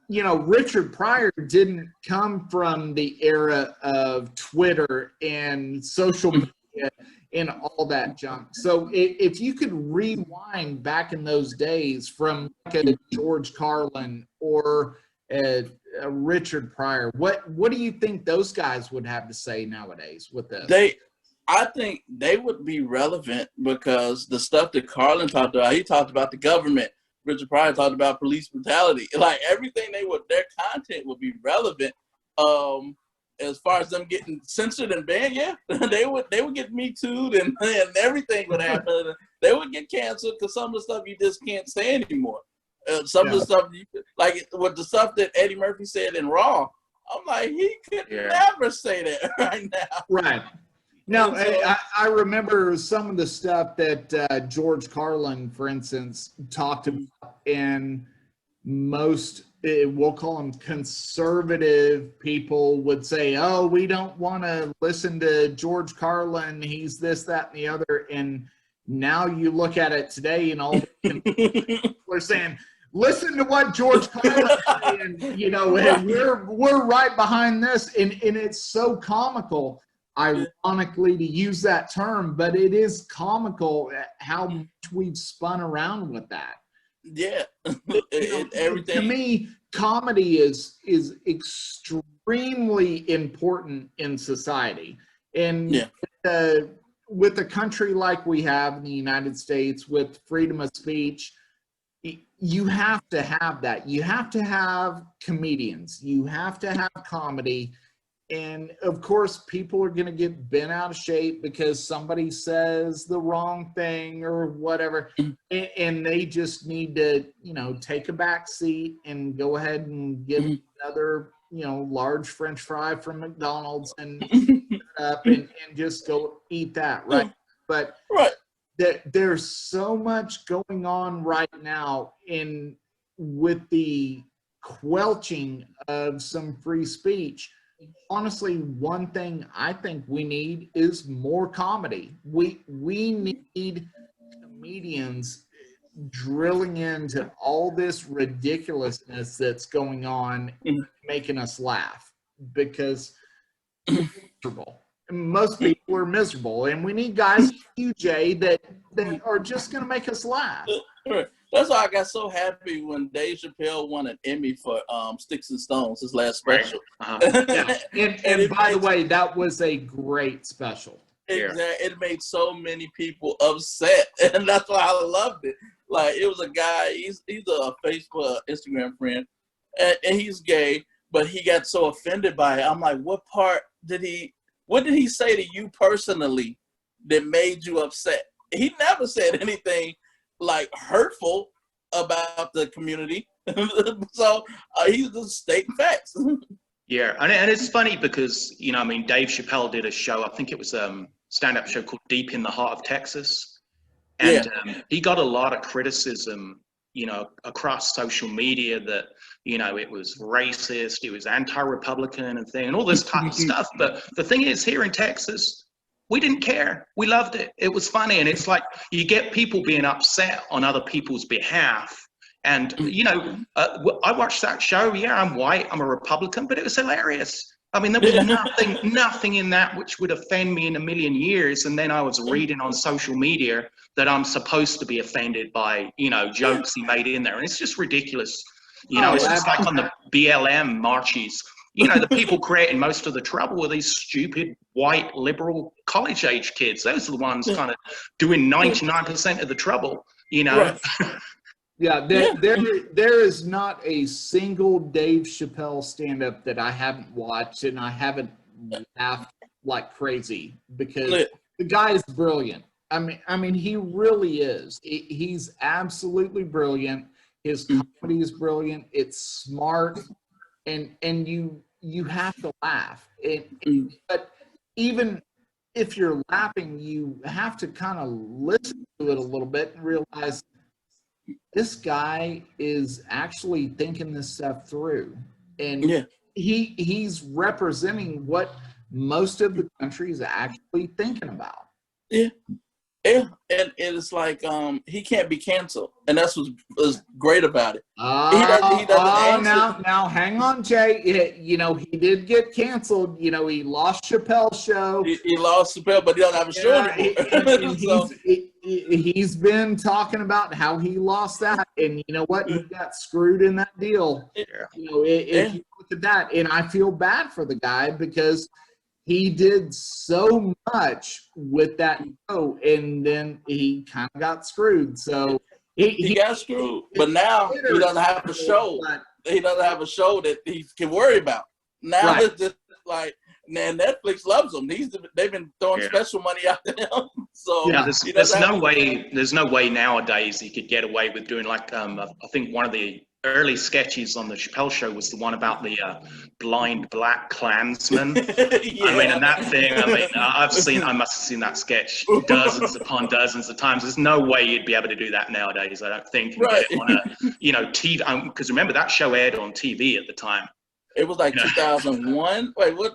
S1: you know, Richard Pryor didn't come from the era of Twitter and social media and all that junk. So if you could rewind back in those days from like a George Carlin or a Richard Pryor, what do you think those guys would have to say nowadays with this?
S2: I think they would be relevant because the stuff that Carlin talked about, he talked about the government. Richard Pryor talked about police brutality. Like everything their content would be relevant. As far as them getting censored and banned, yeah, they would get Me Too'd and everything would happen. They would get canceled because some of the stuff you just can't say anymore. Some of the stuff, like with the stuff that Eddie Murphy said in Raw, I'm like, he could never say that right now.
S1: Right. No, I remember some of the stuff that George Carlin, for instance, talked about, and most, we'll call them conservative people, would say, oh, we don't want to listen to George Carlin. He's this, that, and the other. And now you look at it today, and all people are saying, listen to what George Carlin is saying, you know, and we're right behind this. And it's so comical, ironically, to use that term, but it is comical how much we've spun around with that.
S2: Yeah. Everything.
S1: To me, comedy is extremely important in society. And with a country like we have in the United States, with freedom of speech, you have to have that. You have to have comedians. You have to have comedy. And of course, people are going to get bent out of shape because somebody says the wrong thing or whatever. And they just need to, you know, take a back seat and go ahead and get another, you know, large French fry from McDonald's and just go eat that. Right. But there's so much going on right now with the quelching of some free speech. Honestly, one thing I think we need is more comedy. We need comedians drilling into all this ridiculousness that's going on and making us laugh, because we're miserable. Most people are miserable, and we need guys like you, Jay, that are just going to make us laugh.
S2: That's why I got so happy when Dave Chappelle won an Emmy for Sticks and Stones, his last special.
S1: Yeah. And by the way, that was a great special.
S2: Exactly. It made so many people upset, and that's why I loved it. Like, it was a guy, he's a Facebook, Instagram friend, and he's gay, but he got so offended by it. I'm like, what did he say to you personally that made you upset? He never said anything like hurtful about the community. So he's just stating facts.
S3: Yeah, and it's funny because, you know, I mean, Dave Chappelle did a show, I think it was a stand-up show called Deep in the Heart of Texas. And he got a lot of criticism, you know, across social media that, you know, it was racist, it was anti-Republican and all this type of stuff. But the thing is, here in Texas, we didn't care. We loved it. It was funny. And it's like you get people being upset on other people's behalf. And, you know, I watched that show. Yeah, I'm white. I'm a Republican, but it was hilarious. I mean, there was nothing in that which would offend me in a million years. And then I was reading on social media that I'm supposed to be offended by, you know, jokes he made in there. And it's just ridiculous. You know, it's just like on the BLM marches. You know, the people creating most of the trouble were these stupid, white, liberal, college-age kids. Those are the ones kind of doing 99% of the trouble, you know.
S2: Right.
S1: Yeah, there is not a single Dave Chappelle stand-up that I haven't watched and I haven't laughed like crazy, because the guy is brilliant. I mean, he really is. He's absolutely brilliant. His comedy is brilliant. It's smart, and you have to laugh. But even if you're laughing, you have to kind of listen to it a little bit and realize this guy is actually thinking this stuff through, and
S2: Yeah.
S1: he's representing what most of the country is actually thinking about.
S2: Yeah. Yeah, and it's like he can't be canceled, and that's what's great about it. He doesn't answer.
S1: Now, hang on, Jay. He did get canceled. He lost Chappelle's show.
S2: He lost Chappelle, but he doesn't have a show anymore. So,
S1: he's been talking about how he lost that, and you know what? He got screwed in that deal. If you look at that, and I feel bad for the guy because he did so much with that show, and then he kind of got screwed. So
S2: he got screwed, but now he doesn't have a show. He doesn't have a show that he can worry about. Now it's just like, man, Netflix loves him. They've been throwing special money out to him. So
S3: there's no way nowadays he could get away with doing like I think one of the early sketches on the Chappelle Show was the one about the blind black Klansman. I mean, and that thing, I must have seen that sketch dozens upon dozens of times. There's no way you'd be able to do that nowadays, I don't think.
S2: Right.
S3: On a, TV, because remember that show aired on TV at the time.
S2: It was like 2001. Wait, what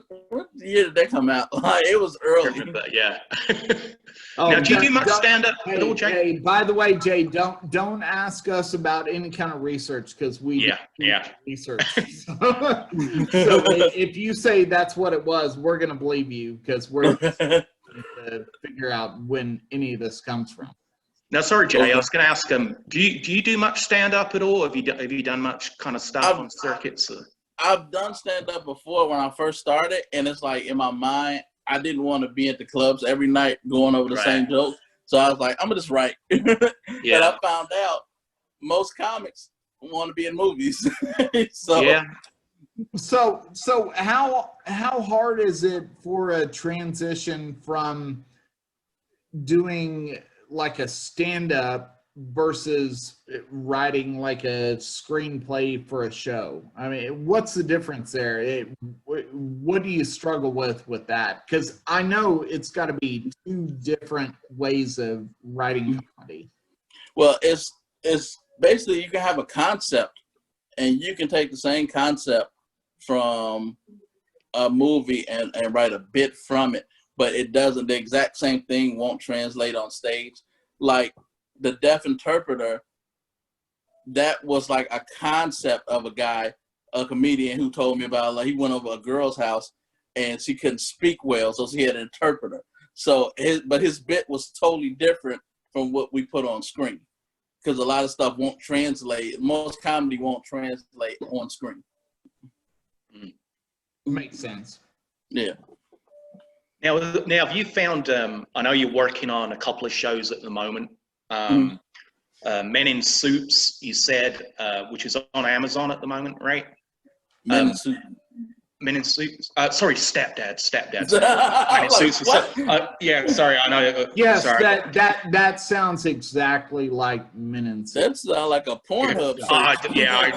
S2: year did that come out? It was early.
S3: But yeah.
S1: Now,
S3: do you do much stand-up at all, Jay?
S1: Hey, by the way, Jay, don't ask us about any kind of research because we do research. So if you say that's what it was, we're going to believe you because we're to figure out when any of this comes from.
S3: No, sorry, Jay. I was going to ask do you do much stand-up at all? Have you done much kind of stuff on circuits?
S2: I've done stand-up before when I first started, and it's like in my mind, I didn't want to be at the clubs every night going over the same jokes. So I was like, I'm going to just write. And I found out most comics want to be in movies.
S1: So how hard is it for a transition from doing like a stand-up versus writing like a screenplay for a show? I mean, what's the difference there? What do you struggle with that? Because I know it's got to be two different ways of writing comedy.
S2: Well, it's basically you can have a concept, and you can take the same concept from a movie and write a bit from it, but it doesn't. The exact same thing won't translate on stage. Like The Deaf Interpreter, that was like a concept of a guy, a comedian who told me about, like, he went over a girl's house and she couldn't speak well, so she had an interpreter. So his bit was totally different from what we put on screen because a lot of stuff won't translate. Most comedy won't translate on screen.
S1: Makes sense.
S2: Yeah.
S3: Now have you found? I know you're working on a couple of shows at the moment. Men in Suits, you said, which is on Amazon at the moment, right?
S2: Men in Suits.
S3: Men in Suits. Sorry, Stepdads. Men in Suits. Yeah, sorry, I know.
S1: Yes,
S3: sorry.
S1: that sounds exactly like Men in Suits.
S2: That's like a Pornhub.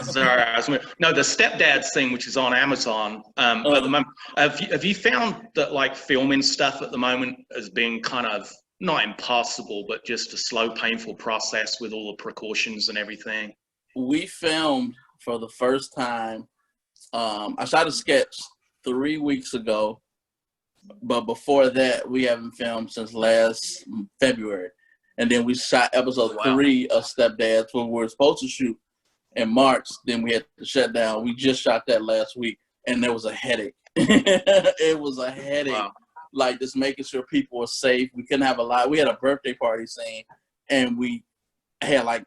S3: Sorry. No, the Stepdads thing, which is on Amazon. At the moment, have you found that like filming stuff at the moment has been kind of not impossible, but just a slow, painful process with all the precautions and everything?
S2: We filmed for the first time. I shot a sketch 3 weeks ago, but before that, we haven't filmed since last February. And then we shot episode 3 of Stepdads when we were supposed to shoot in March. Then we had to shut down. We just shot that last week, and there was a headache. It was a headache. Wow. Like just making sure people were safe. We couldn't have a lot. We had a birthday party scene, and we had like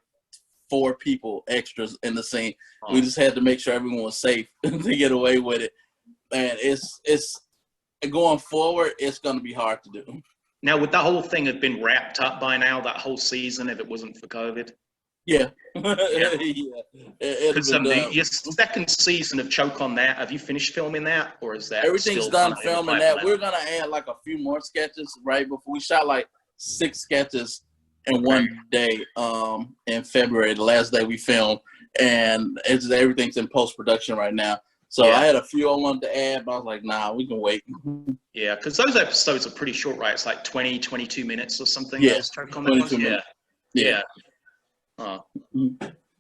S2: 4 people extras in the scene. We just had to make sure everyone was safe to get away with it. And it's going forward, it's going to be hard to do.
S3: Now, would that whole thing have been wrapped up by now, that whole season, if it wasn't for COVID?
S2: Yeah.
S3: Because your second season of Choke on That, have you finished filming that, or is that
S2: everything's done filming that? We're gonna add like a few more sketches right before we shot. Like 6 sketches in one day in February, the last day we filmed, and everything's in post-production right now. So I had a few I wanted to add, but I was like, nah, we can wait.
S3: Yeah, because those episodes are pretty short, right? It's like 20, 22 minutes or something.
S2: Yeah,
S3: 22 minutes. Yeah. Oh.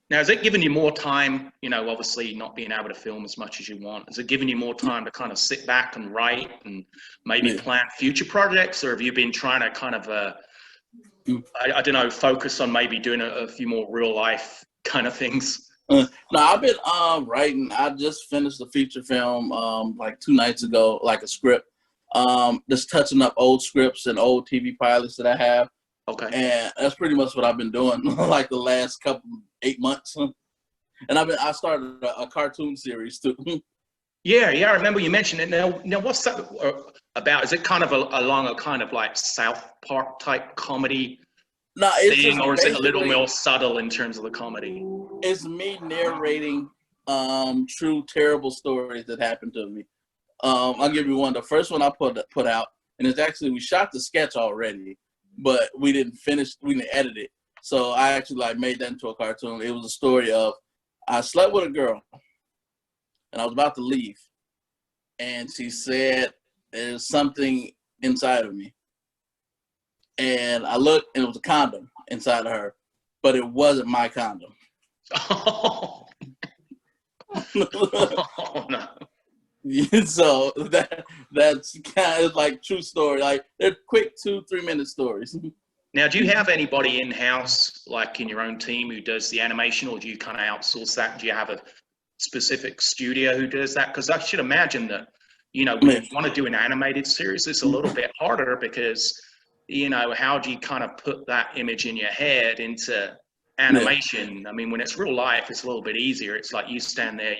S3: Now, is it giving you more time, you know, obviously not being able to film as much as you want? Is it giving you more time to kind of sit back and write and maybe plan future projects? Or have you been trying to kind of, I don't know, focus on maybe doing a few more real life kind of things?
S2: No, I've been writing. I just finished a feature film like 2 nights ago, like a script. Just touching up old scripts and old TV pilots that I have.
S3: Okay.
S2: And that's pretty much what I've been doing like the last 8 months. And I started a cartoon series too.
S3: Yeah, I remember you mentioned it. Now what's that about? Is it kind of along a kind of like South Park type comedy thing, or is it a little more subtle in terms of the comedy?
S2: It's me narrating true terrible stories that happened to me. I'll give you one. The first one I put out, and it's actually, we shot the sketch already, but we didn't edit it. So I actually like made that into a cartoon. It was a story of, I slept with a girl and I was about to leave. And she said, there's something inside of me. And I looked and it was a condom inside of her, but it wasn't my condom.
S3: Oh, no.
S2: So that's kind of like true story. Like they're quick 2-3 minute stories.
S3: Now, do you have anybody in-house, like in your own team, who does the animation, or do you kind of outsource that? Do you have a specific studio who does that? Because I should imagine that, you know, when you want to do an animated series, it's a little bit harder because, you know, how do you kind of put that image in your head into animation? I mean, when it's real life, it's a little bit easier. It's like you stand there,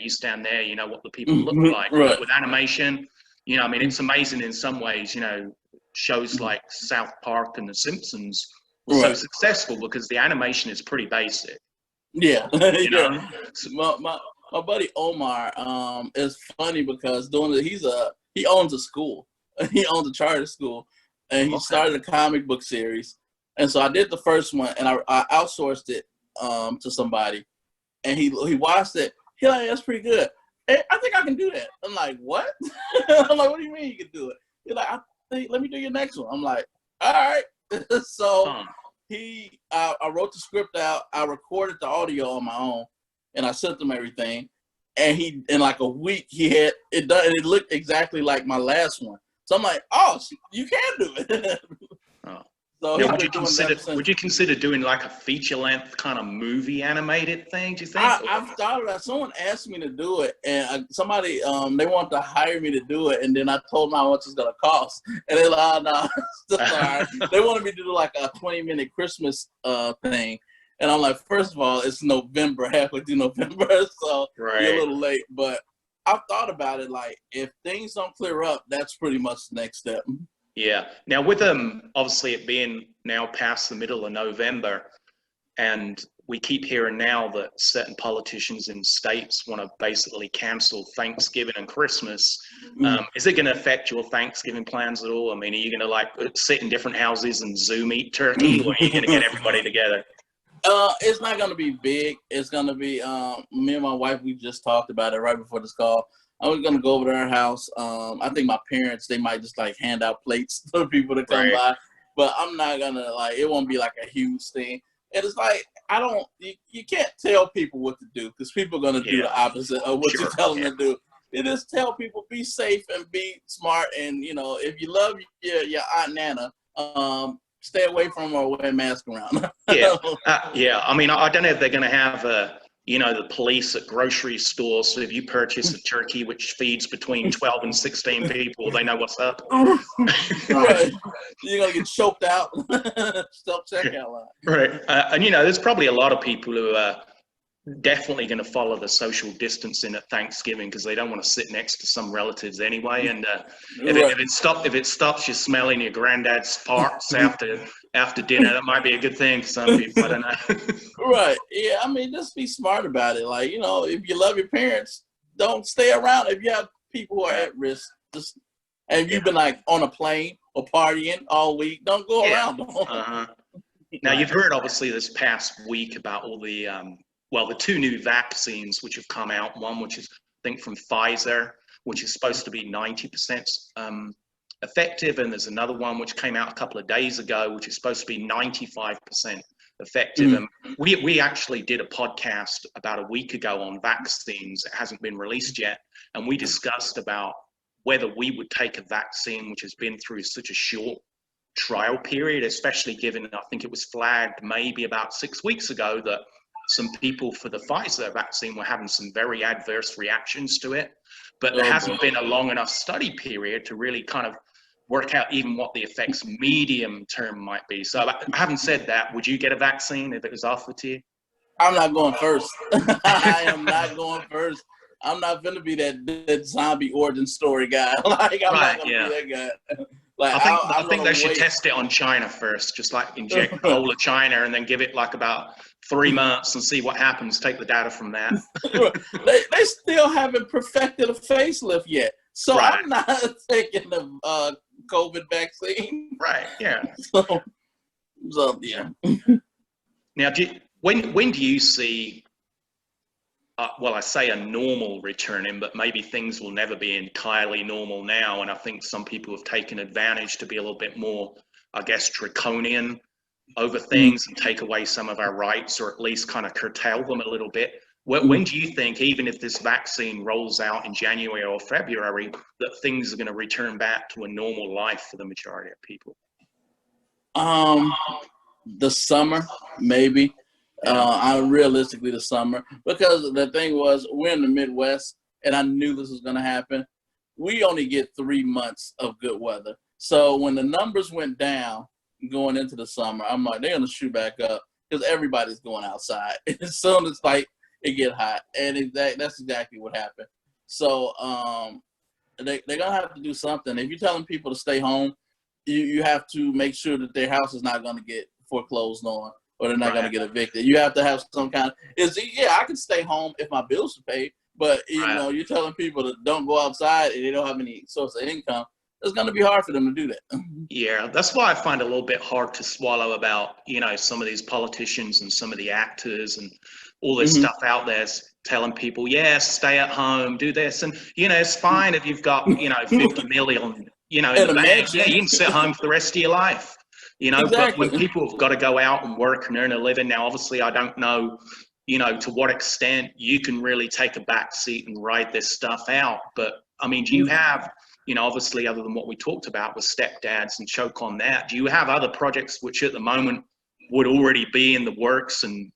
S3: you know what the people look like.
S2: Right.
S3: But with animation, you know, I mean, it's amazing in some ways, you know, shows like South Park and The Simpsons are so successful because the animation is pretty basic.
S2: Yeah.
S3: You know?
S2: My buddy Omar is funny because he owns a school. He owns a charter school, and he started a comic book series. And so I did the first one, and I outsourced it to somebody, and he watched it. He's like, that's pretty good. Hey, I think I can do that. I'm like, what? I'm like, what do you mean you can do it? He's like, let me do your next one. I'm like, all right. So I wrote the script out. I recorded the audio on my own, and I sent him everything. And in like a week, he had it done, and it looked exactly like my last one. So I'm like, oh, you can do it. So
S3: now, would you consider doing like a feature-length kind of movie animated thing, do you think?
S2: I've thought of that. Someone asked me to do it, and somebody, they wanted to hire me to do it, and then I told them how much it's going to cost. And they're like, oh, no, sorry. They wanted me to do like a 20-minute Christmas thing. And I'm like, first of all, it's November, halfway through November, so you're a little late. But I've thought about it, like, if things don't clear up, that's pretty much the next step.
S3: Yeah. Now, with obviously it being now past the middle of November, and we keep hearing now that certain politicians in states want to basically cancel Thanksgiving and Christmas. Is it going to affect your Thanksgiving plans at all? I mean, are you going to like sit in different houses and Zoom eat turkey, or are you going to get everybody together?
S2: It's not going to be big. It's going to be me and my wife. We just talked about it right before this call. I was gonna go over to our house. I think my parents, they might just like hand out plates for people to come by, but I'm not gonna like, it won't be like a huge thing. And it's like, you can't tell people what to do because people are gonna do the opposite of what you tell them to do. You just tell people, be safe and be smart, and you know, if you love your Aunt Nana, stay away from her or wear a mask around.
S3: Yeah. I mean, I don't know if they're gonna have you know, the police at grocery stores. So if you purchase a turkey which feeds between 12 and 16 people, they know what's up.
S2: Right. You're going to get choked out. Self-checkout line.
S3: Right. And, you know, there's probably a lot of people who are definitely going to follow the social distancing at Thanksgiving because they don't want to sit next to some relatives anyway. And if it stops you smelling your granddad's farts after dinner, that might be a good thing for some people. I don't know.
S2: Right. Yeah. I mean, just be smart about it. Like, you know, if you love your parents, don't stay around. If you have people who are at risk, and you've been like on a plane or partying all week. Don't go
S3: Yeah.
S2: around them.
S3: Uh-huh. Now, you've heard, obviously, this past week about all the, the two new vaccines which have come out. One, which is, I think, from Pfizer, which is supposed to be 90% effective. And there's another one which came out a couple of days ago, which is supposed to be 95% effective. And we actually did a podcast about a week ago on vaccines. It hasn't been released yet. And we discussed about whether we would take a vaccine which has been through such a short trial period, especially given, I think it was flagged maybe about 6 weeks ago that some people for the Pfizer vaccine were having some very adverse reactions to it. But there hasn't been a long enough study period to really kind of work out even what the effects medium term might be. So having said that, would you get a vaccine if it was offered to you?
S2: I'm not going first. I am not going first. I'm not going to be that zombie origin story guy. Like, I'm not going to be that guy. Like,
S3: I think they should test it on China first, just like inject the whole of China and then give it like about 3 months and see what happens. Take the data from that.
S2: they still haven't perfected a facelift yet. So right. I'm not taking the COVID vaccine.
S3: Right, yeah.
S2: So yeah.
S3: Now, when do you see, I say a normal returning, but maybe things will never be entirely normal now. And I think some people have taken advantage to be a little bit more, I guess, draconian over things and take away some of our rights, or at least kind of curtail them a little bit. When do you think, even if this vaccine rolls out in January or February, that things are going to return back to a normal life for the majority of people?
S2: The summer, maybe. Realistically, the summer, because the thing was, we're in the Midwest, and I knew this was going to happen. We only get 3 months of good weather. So when the numbers went down going into the summer, I'm like, they're going to shoot back up because everybody's going outside. As soon as it get hot, and that's exactly what happened. So they're going to have to do something. If you're telling people to stay home, you have to make sure that their house is not going to get foreclosed on, or they're not going to get evicted. You have to have some kind of, I can stay home if my bills are paid, but you know, you're telling people to don't go outside and they don't have any source of income. It's going to be hard for them to do that.
S3: Yeah, that's why I find it a little bit hard to swallow about, some of these politicians and some of the actors and all this stuff out there telling people, stay at home, do this. And, it's fine if you've got, 50 million, in the bank. Yeah, you can sit home for the rest of your life.
S2: Exactly.
S3: But when people have got to go out and work and earn a living, now obviously I don't know, to what extent you can really take a back seat and ride this stuff out. But I mean, do you have, obviously other than what we talked about with stepdads and choke on that, do you have other projects which at the moment would already be in the works and,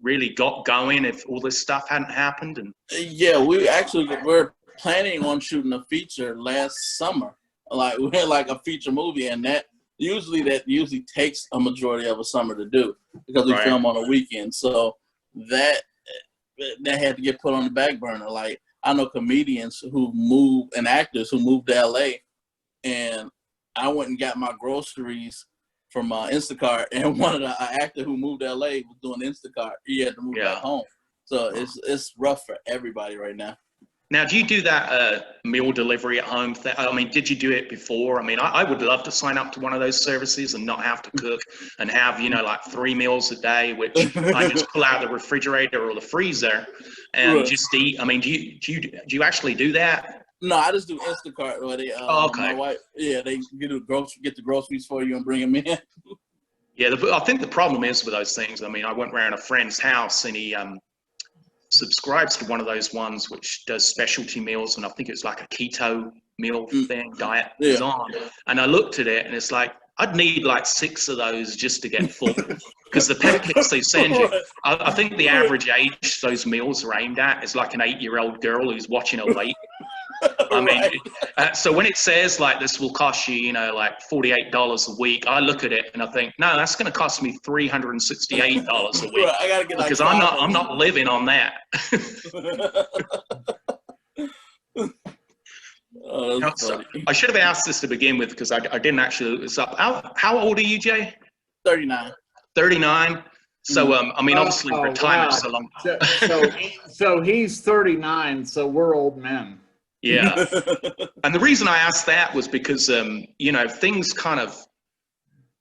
S3: really got going if all this stuff hadn't happened? And
S2: yeah, we're planning on shooting a feature last summer. Like we had like a feature movie, and that usually takes a majority of a summer to do because we film on a weekend. So that had to get put on the back burner. Like I know comedians who move and actors who moved to LA, and I went and got my groceries from Instacart, and one of the actor who moved to LA was doing Instacart. He had to move back home. So it's rough for everybody right now.
S3: Now, do you do that meal delivery at home thing? I mean, did you do it before? I mean, I would love to sign up to one of those services and not have to cook and have, like 3 meals a day, which I just pull out of the refrigerator or the freezer and just eat. I mean, do you actually do that?
S2: No, I just do Instacart. Where they, my wife, they get the groceries for you and bring them in.
S3: Yeah, I think the problem is with those things. I mean, I went around a friend's house and he subscribes to one of those ones which does specialty meals, and I think it's like a keto meal thing, diet is on. And I looked at it and it's like, I'd need like 6 of those just to get full because the packets they send you, I think the average age those meals are aimed at is like an 8-year-old girl who's watching a weight. I mean, so when it says like this will cost you, like $48 a week, I look at it and I think, no, that's going to cost me $368 a week.
S2: I gotta get
S3: because I'm not living on that. So I should have asked this to begin with because I didn't actually look this up. How old are you, Jay?
S2: 39.
S3: 39. So I mean, obviously retirement's so long.
S1: So he's 39. So we're old men.
S3: Yeah. And the reason I asked that was because, you know, things kind of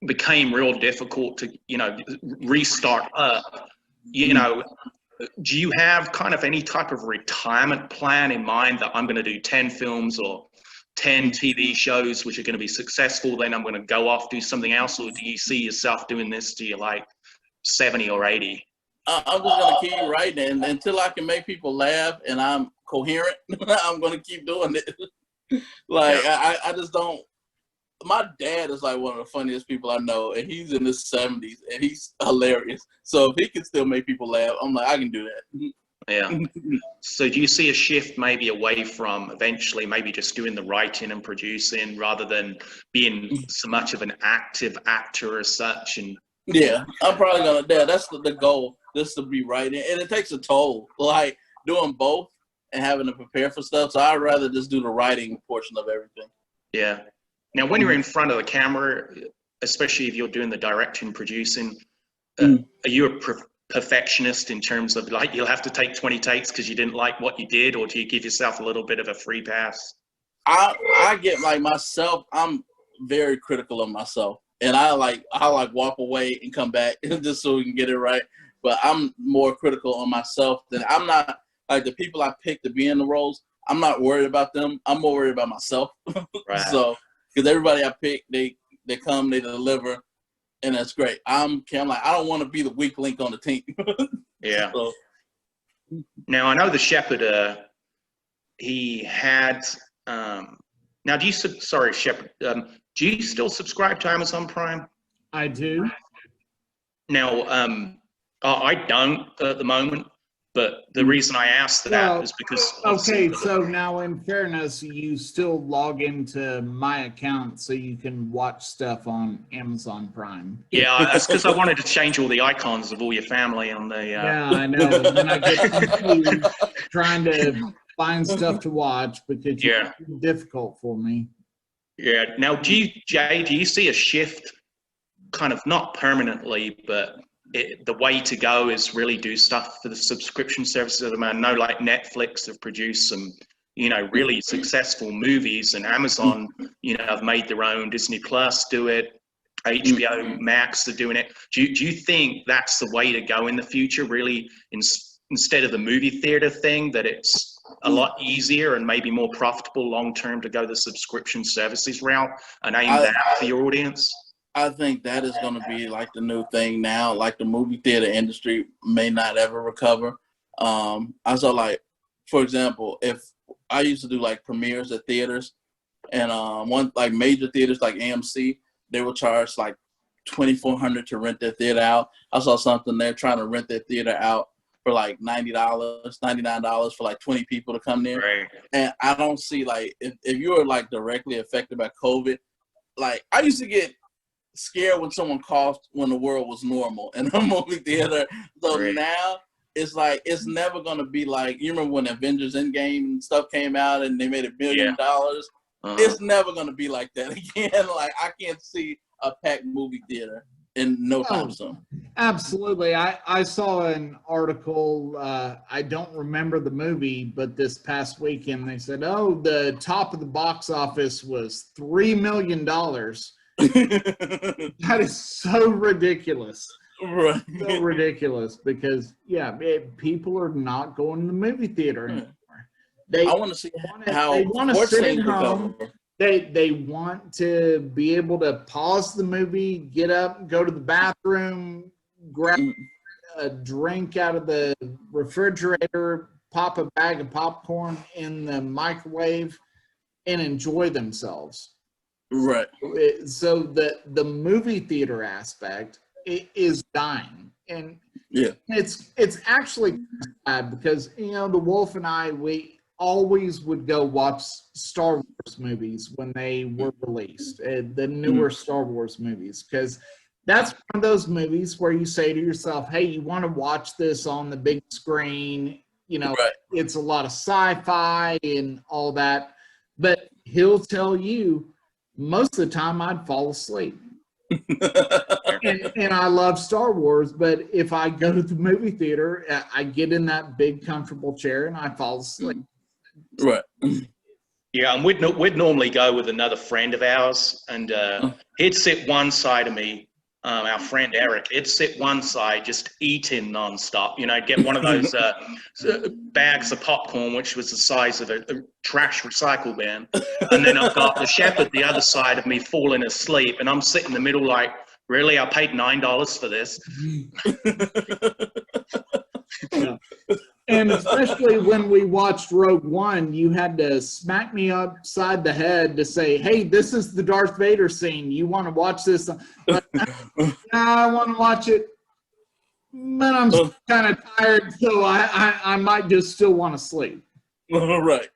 S3: became real difficult to, you know, restart up. You know, do you have kind of any type of retirement plan in mind that I'm going to do 10 films or 10 TV shows which are going to be successful, then I'm going to go off, do something else? Or do you see yourself doing this till you're like 70 or 80?
S2: I'm just gonna keep writing, and until I can make people laugh and I'm coherent, I'm gonna keep doing it. Like I just don't. My dad is like one of the funniest people I know, and he's in his 70s, and he's hilarious. So if he can still make people laugh, I'm like, I can do that.
S3: Yeah. So do you see a shift maybe away from eventually maybe just doing the writing and producing rather than being so much of an active actor as such? And
S2: Yeah, I'm probably gonna. Yeah, that's the goal. Just to be writing, and it takes a toll. Like doing both and having to prepare for stuff. So I'd rather just do the writing portion of everything.
S3: yeah. Now, when you're in front of the camera, especially if you're doing the directing, producing, are you a perfectionist in terms of like you'll have to take 20 takes because you didn't like what you did, or do you give yourself a little bit of a free pass?
S2: I get like myself. I'm very critical of myself, and I walk away and come back just so we can get it right. But I'm more critical on myself than I'm not like the people I pick to be in the roles. I'm not worried about them. I'm more worried about myself.
S3: Right.
S2: So because everybody I pick, they come, they deliver, and that's great. I'm like I don't want to be the weak link on the team.
S3: Yeah.
S2: So,
S3: now I know the Shepherd. He had. Now, do you sorry, Shepherd? Do you still subscribe to Amazon Prime?
S1: I do.
S3: Now, I don't at the moment, but the reason I asked that is because.
S1: Okay, so now in fairness, you still log into my account so you can watch stuff on Amazon Prime.
S3: Yeah, that's because I wanted to change all the icons of all your family on the.
S1: Yeah, I know. When I get confused trying to find stuff to watch because it's difficult for me.
S3: Yeah. Now, Jay, do you see a shift, kind of not permanently, but the way to go is really do stuff for the subscription services? I know like Netflix have produced some, you know, really successful movies, and Amazon, you know, have made their own. Disney Plus do it. HBO Max are doing it. Do you think that's the way to go in the future, really, instead of the movie theater thing, that it's a lot easier and maybe more profitable long-term to go the subscription services route and aim that for your audience?
S2: I think that is going to be like the new thing now. Like the movie theater industry may not ever recover. I saw like, for example, if I used to do like premieres at theaters, and one like major theaters like AMC, they will charge like $2,400 to rent their theater out. I saw something they're trying to rent their theater out for like $90, $99 for like 20 people to come there.
S3: Right.
S2: And I don't see like if you are like directly affected by COVID, like I used to get scared when someone coughed when the world was normal in a movie theater. So now it's like it's never gonna be like, you remember when Avengers Endgame and stuff came out and they made $1 billion? It's never gonna be like that again. Like I can't see a packed movie theater in no time soon.
S1: Absolutely. I saw an article, I don't remember the movie, but this past weekend they said, oh, the top of the box office was $3 million. That is so ridiculous.
S2: Right.
S1: So ridiculous because people are not going to the movie theater anymore.
S2: I want to see how
S1: they want to sit at
S2: home.
S1: They want to be able to pause the movie, get up, go to the bathroom, grab a drink out of the refrigerator, pop a bag of popcorn in the microwave, and enjoy themselves.
S2: Right.
S1: So the movie theater aspect is dying, and it's actually sad because the Wolf and I, we always would go watch Star Wars movies when they were released, the newer Star Wars movies, because that's one of those movies where you say to yourself, hey, you want to watch this on the big screen, It's a lot of sci-fi and all that, but he'll tell you most of the time I'd fall asleep. and I love Star Wars, but if I go to the movie theater, I get in that big comfortable chair and I fall asleep.
S2: Right.
S3: Yeah, and we'd normally go with another friend of ours, and he'd sit one side of me. Our friend Eric, he'd sit one side, just eating nonstop. You know, get one of those bags of popcorn, which was the size of a trash recycle bin, and then I've got the shepherd the other side of me falling asleep, and I'm sitting in the middle, like, really, I paid $9 for this.
S1: Yeah. And especially when we watched Rogue One, you had to smack me upside the head to say, "Hey, this is the Darth Vader scene. You want to watch this?" Like, I want to watch it, but I'm kind of tired, so I might just still want to sleep.
S2: Right.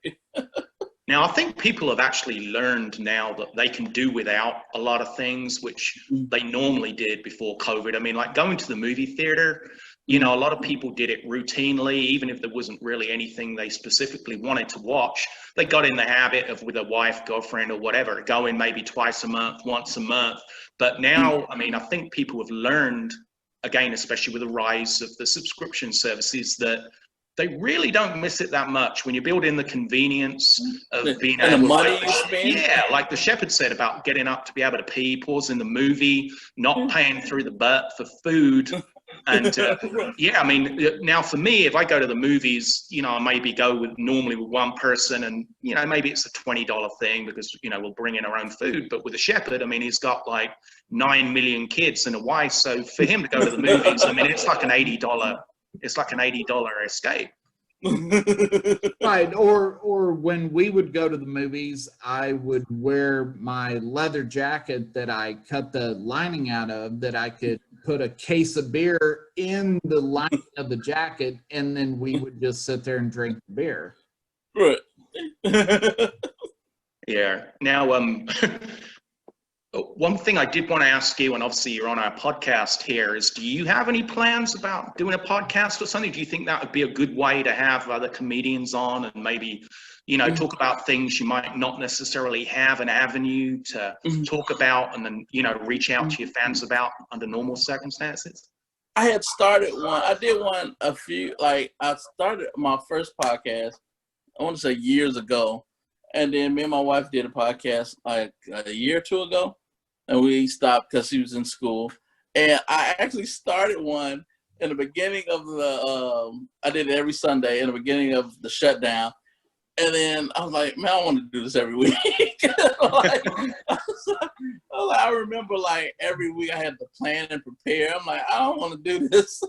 S3: Now, I think people have actually learned now that they can do without a lot of things, which they normally did before COVID. I mean, like going to the movie theater, you know, a lot of people did it routinely, even if there wasn't really anything they specifically wanted to watch. They got in the habit of, with a wife, girlfriend, or whatever, going maybe twice a month, once a month. But now, I mean, I think people have learned, again, especially with the rise of the subscription services, that they really don't miss it that much when you build in the convenience of being
S2: and
S3: able
S2: the money
S3: to,
S2: you spend.
S3: yeah, like the shepherd said about getting up to be able to pee, pausing the movie, not paying through the butt for food. And yeah, I mean, now for me, if I go to the movies, you know, I maybe go with normally with one person, and you know, maybe it's a $20 thing because you know we'll bring in our own food. But with a shepherd, I mean, he's got like 9 million kids and a wife, so for him to go to the movies, I mean, it's like an $80. It's like an $80 escape.
S1: Right. Or when we would go to the movies, I would wear my leather jacket that I cut the lining out of, that I could put a case of beer in the lining of the jacket, and then we would just sit there and drink the beer.
S2: Right.
S3: Yeah. Now, one thing I did want to ask you, and obviously you're on our podcast here, is do you have any plans about doing a podcast or something? Do you think that would be a good way to have other comedians on and maybe, you know, talk about things you might not necessarily have an avenue to talk about, and then, you know, reach out to your fans about under normal circumstances?
S2: I had started one. I did one a few, like I started my first podcast, I want to say years ago. And then me and my wife did a podcast like a year or two ago. And we stopped because she was in school. And I actually started one in the beginning of the, I did it every Sunday in the beginning of the shutdown. And then I was like, man, I want to do this every week. I remember like every week I had to plan and prepare. I'm like, I don't want to do this.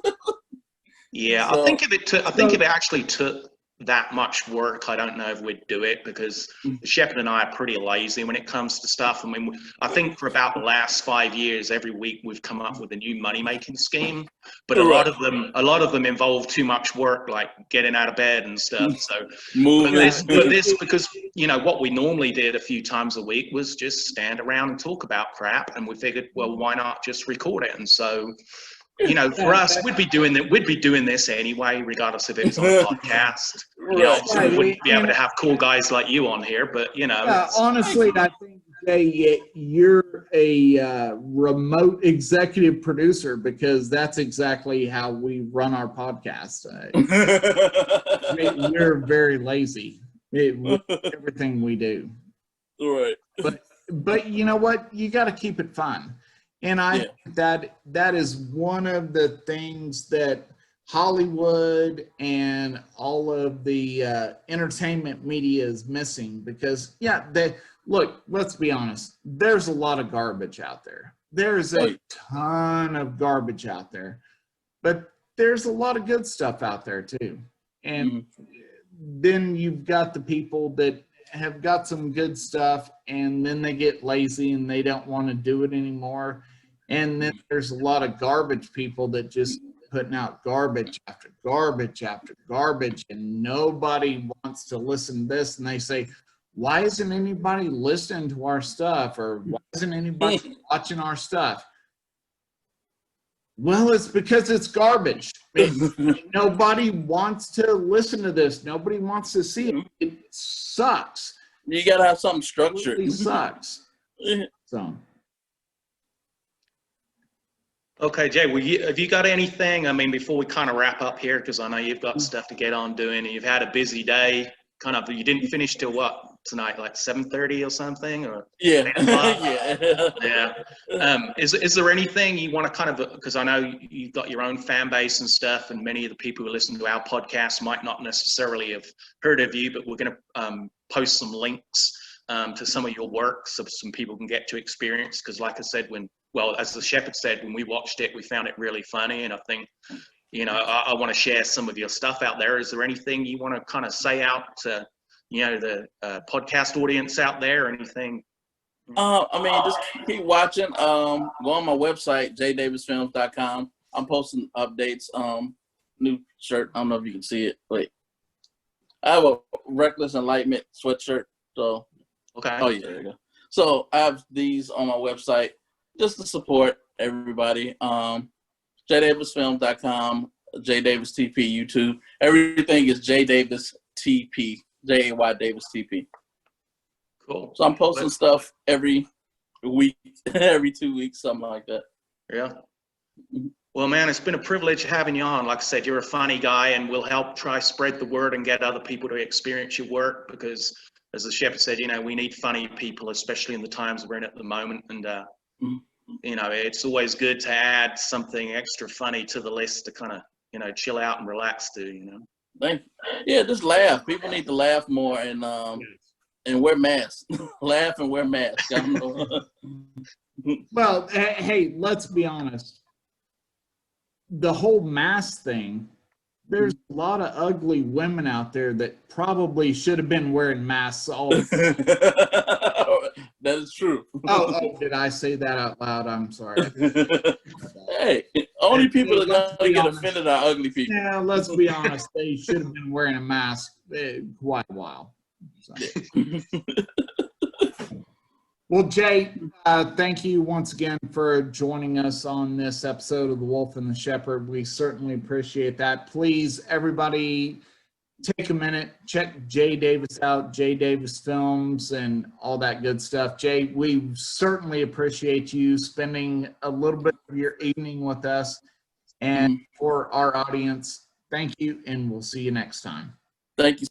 S3: Yeah,
S2: So-
S3: I think if it actually took that much work, I don't know if we'd do it, because the shepherd and I are pretty lazy when it comes to stuff. I mean, I think for about the last 5 years, every week we've come up with a new money-making scheme, but a lot of them involve too much work, like getting out of bed and stuff. So, but this, because you know what we normally did a few times a week was just stand around and talk about crap, and we figured, well, why not just record it? And so, you know, for us, we'd be doing this anyway, regardless if it was on a podcast. You know, obviously we wouldn't be able to have cool guys like you on here, but you know.
S1: Yeah, honestly, I think, Jay, you're a remote executive producer, because that's exactly how we run our podcast. We're very lazy with everything we do.
S2: Right.
S1: But you know what? You got to keep it fun. And I think that is one of the things that Hollywood and all of the entertainment media is missing, because look, let's be honest, there's a lot of garbage out there. There's a ton of garbage out there, but there's a lot of good stuff out there too. And then you've got the people that have got some good stuff, and then they get lazy and they don't want to do it anymore. And then there's a lot of garbage people that just putting out garbage after garbage after garbage, and nobody wants to listen to this. And they say, why isn't anybody listening to our stuff? Or why isn't anybody watching our stuff? Well, it's because it's garbage. Nobody wants to listen to this. Nobody wants to see it. It sucks.
S2: You got to have something structured.
S1: It sucks. So.
S3: Okay, Jay, have you got anything, I mean, before we kind of wrap up here, because I know you've got stuff to get on doing, and you've had a busy day. kind of, you didn't finish till what tonight, like 7:30 or something, or
S2: Yeah.
S3: 8 o'clock?
S2: Yeah.
S3: Yeah. Is there anything you want to kind of, because I know you've got your own fan base and stuff, and many of the people who listen to our podcast might not necessarily have heard of you, but we're going to post some links to some of your work so some people can get to experience. Because like I said, as the Shepherd said, when we watched it, we found it really funny. And I think, I want to share some of your stuff out there. Is there anything you want to kind of say out to, the podcast audience out there? Anything?
S2: I mean, just keep watching. Go on my website, jdavisfilms.com. I'm posting updates. New shirt. I don't know if you can see it. Wait. I have a Reckless Enlightenment sweatshirt. So,
S3: Okay.
S2: oh yeah, there you go. So I have these on my website just to support everybody. jdavisfilms.com, jdavis.tp, YouTube. Everything is jdavis.tp, Jay Davis TP.
S3: Cool.
S2: So I'm posting stuff every week, every 2 weeks, something like that.
S3: Yeah. Well, man, it's been a privilege having you on. Like I said, you're a funny guy, and we'll help try spread the word and get other people to experience your work, because as the Shepherd said, we need funny people, especially in the times we're in at the moment. And, it's always good to add something extra funny to the list to kind of, chill out and relax to,
S2: Thank you. Yeah, just laugh. People need to laugh more and wear masks. Laugh and wear masks. I don't know.
S1: Well, hey, let's be honest. The whole mask thing, there's a lot of ugly women out there that probably should have been wearing masks all the time.
S2: That is true.
S1: Oh, did I say that out loud? I'm sorry.
S2: Hey, only people that
S1: Let's
S2: are going
S1: be
S2: to get
S1: honest.
S2: offended are ugly people.
S1: Yeah, let's be honest. They should have been wearing a mask quite a while. So. Well, Jay, thank you once again for joining us on this episode of The Wolf and the Shepherd. We certainly appreciate that. Please, everybody, take a minute, check Jay Davis out, Jay Davis Films, and all that good stuff. Jay, we certainly appreciate you spending a little bit of your evening with us. And for our audience, thank you, and we'll see you next time.
S2: Thank you